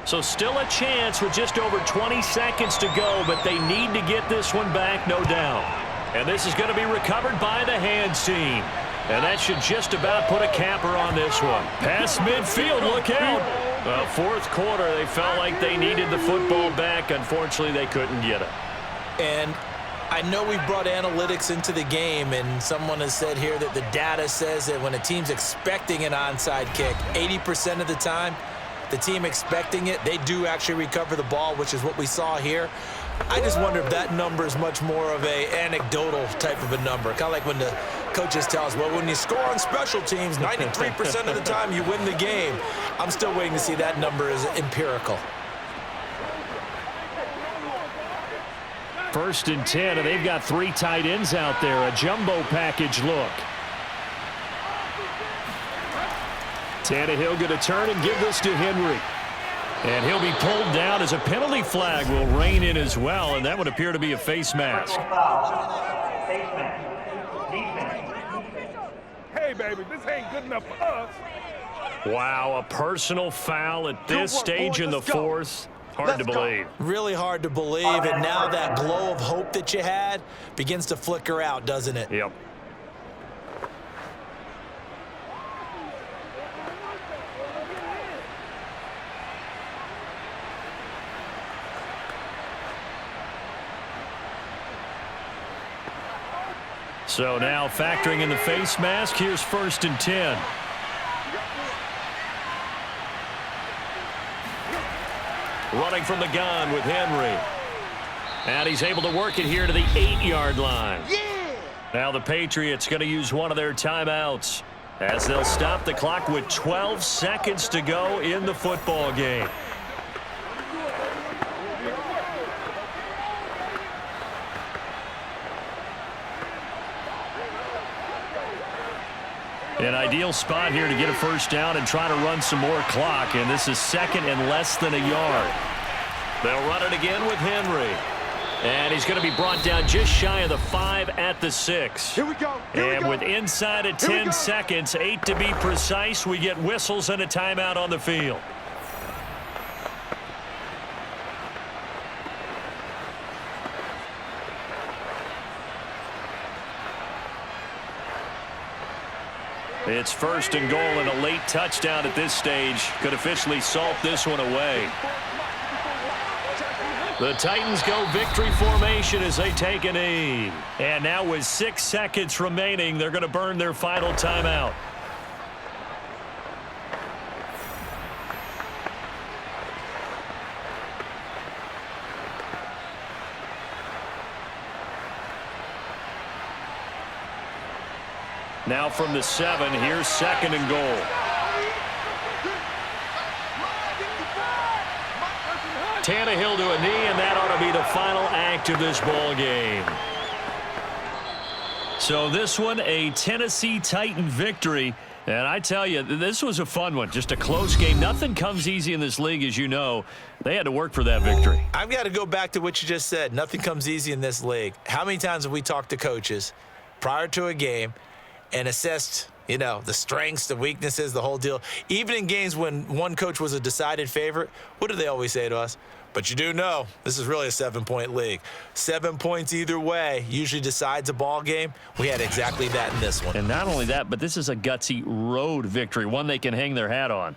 So still a chance with just over 20 seconds to go, but they need to get this one back, no doubt. And this is going to be recovered by the hands team. And that should just about put a capper on this one. Past midfield, look out. Well, 4th quarter, they felt like they needed the football back. Unfortunately, they couldn't get it. And I know we brought analytics into the game, and someone has said here that the data says that when a team's expecting an onside kick, 80% of the time, the team expecting it, they do actually recover the ball, which is what we saw here. I just wonder if that number is much more of a anecdotal type of a number. Kind of like when the coaches tell us, well, when you score on special teams, 93% of the time you win the game. I'm still waiting to see that number is empirical. 1st and 10, and they've got 3 tight ends out there. A jumbo package look. Tannehill going to turn and give this to Henry. And he'll be pulled down as a penalty flag will rein in as well, and that would appear to be a face mask. Hey, baby, this ain't good enough for us. Wow, a personal foul at this stage in the 4th. Hard to believe. Really hard to believe, and now that glow of hope that you had begins to flicker out, doesn't it? Yep. So now factoring in the face mask, here's 1st and 10. Running from the gun with Henry. And he's able to work it here to the 8-yard line. Now the Patriots going to use one of their timeouts as they'll stop the clock with 12 seconds to go in the football game. An ideal spot here to get a first down and try to run some more clock, and this is 2nd and less than a yard. They'll run it again with Henry. And he's going to be brought down just shy of the 5 at the 6. Here we go. And with inside of 10 seconds, 8 to be precise, we get whistles and a timeout on the field. It's 1st and goal, and a late touchdown at this stage could officially salt this one away. The Titans go victory formation as they take a knee. And now with 6 seconds remaining, they're going to burn their final timeout. Now from the 7, here's 2nd and goal. Tannehill to a knee, and that ought to be the final act of this ball game. So this one, a Tennessee Titan victory. And I tell you, this was a fun one. Just a close game. Nothing comes easy in this league, as you know. They had to work for that victory. I've got to go back to what you just said. Nothing comes easy in this league. How many times have we talked to coaches prior to a game and assessed, you know, the strengths, the weaknesses, the whole deal? Even in games when one coach was a decided favorite, what do they always say to us? But you do know this is really a 7-point league. 7 points either way usually decides a ball game. We had exactly that in this one. And not only that, but this is a gutsy road victory, one they can hang their hat on.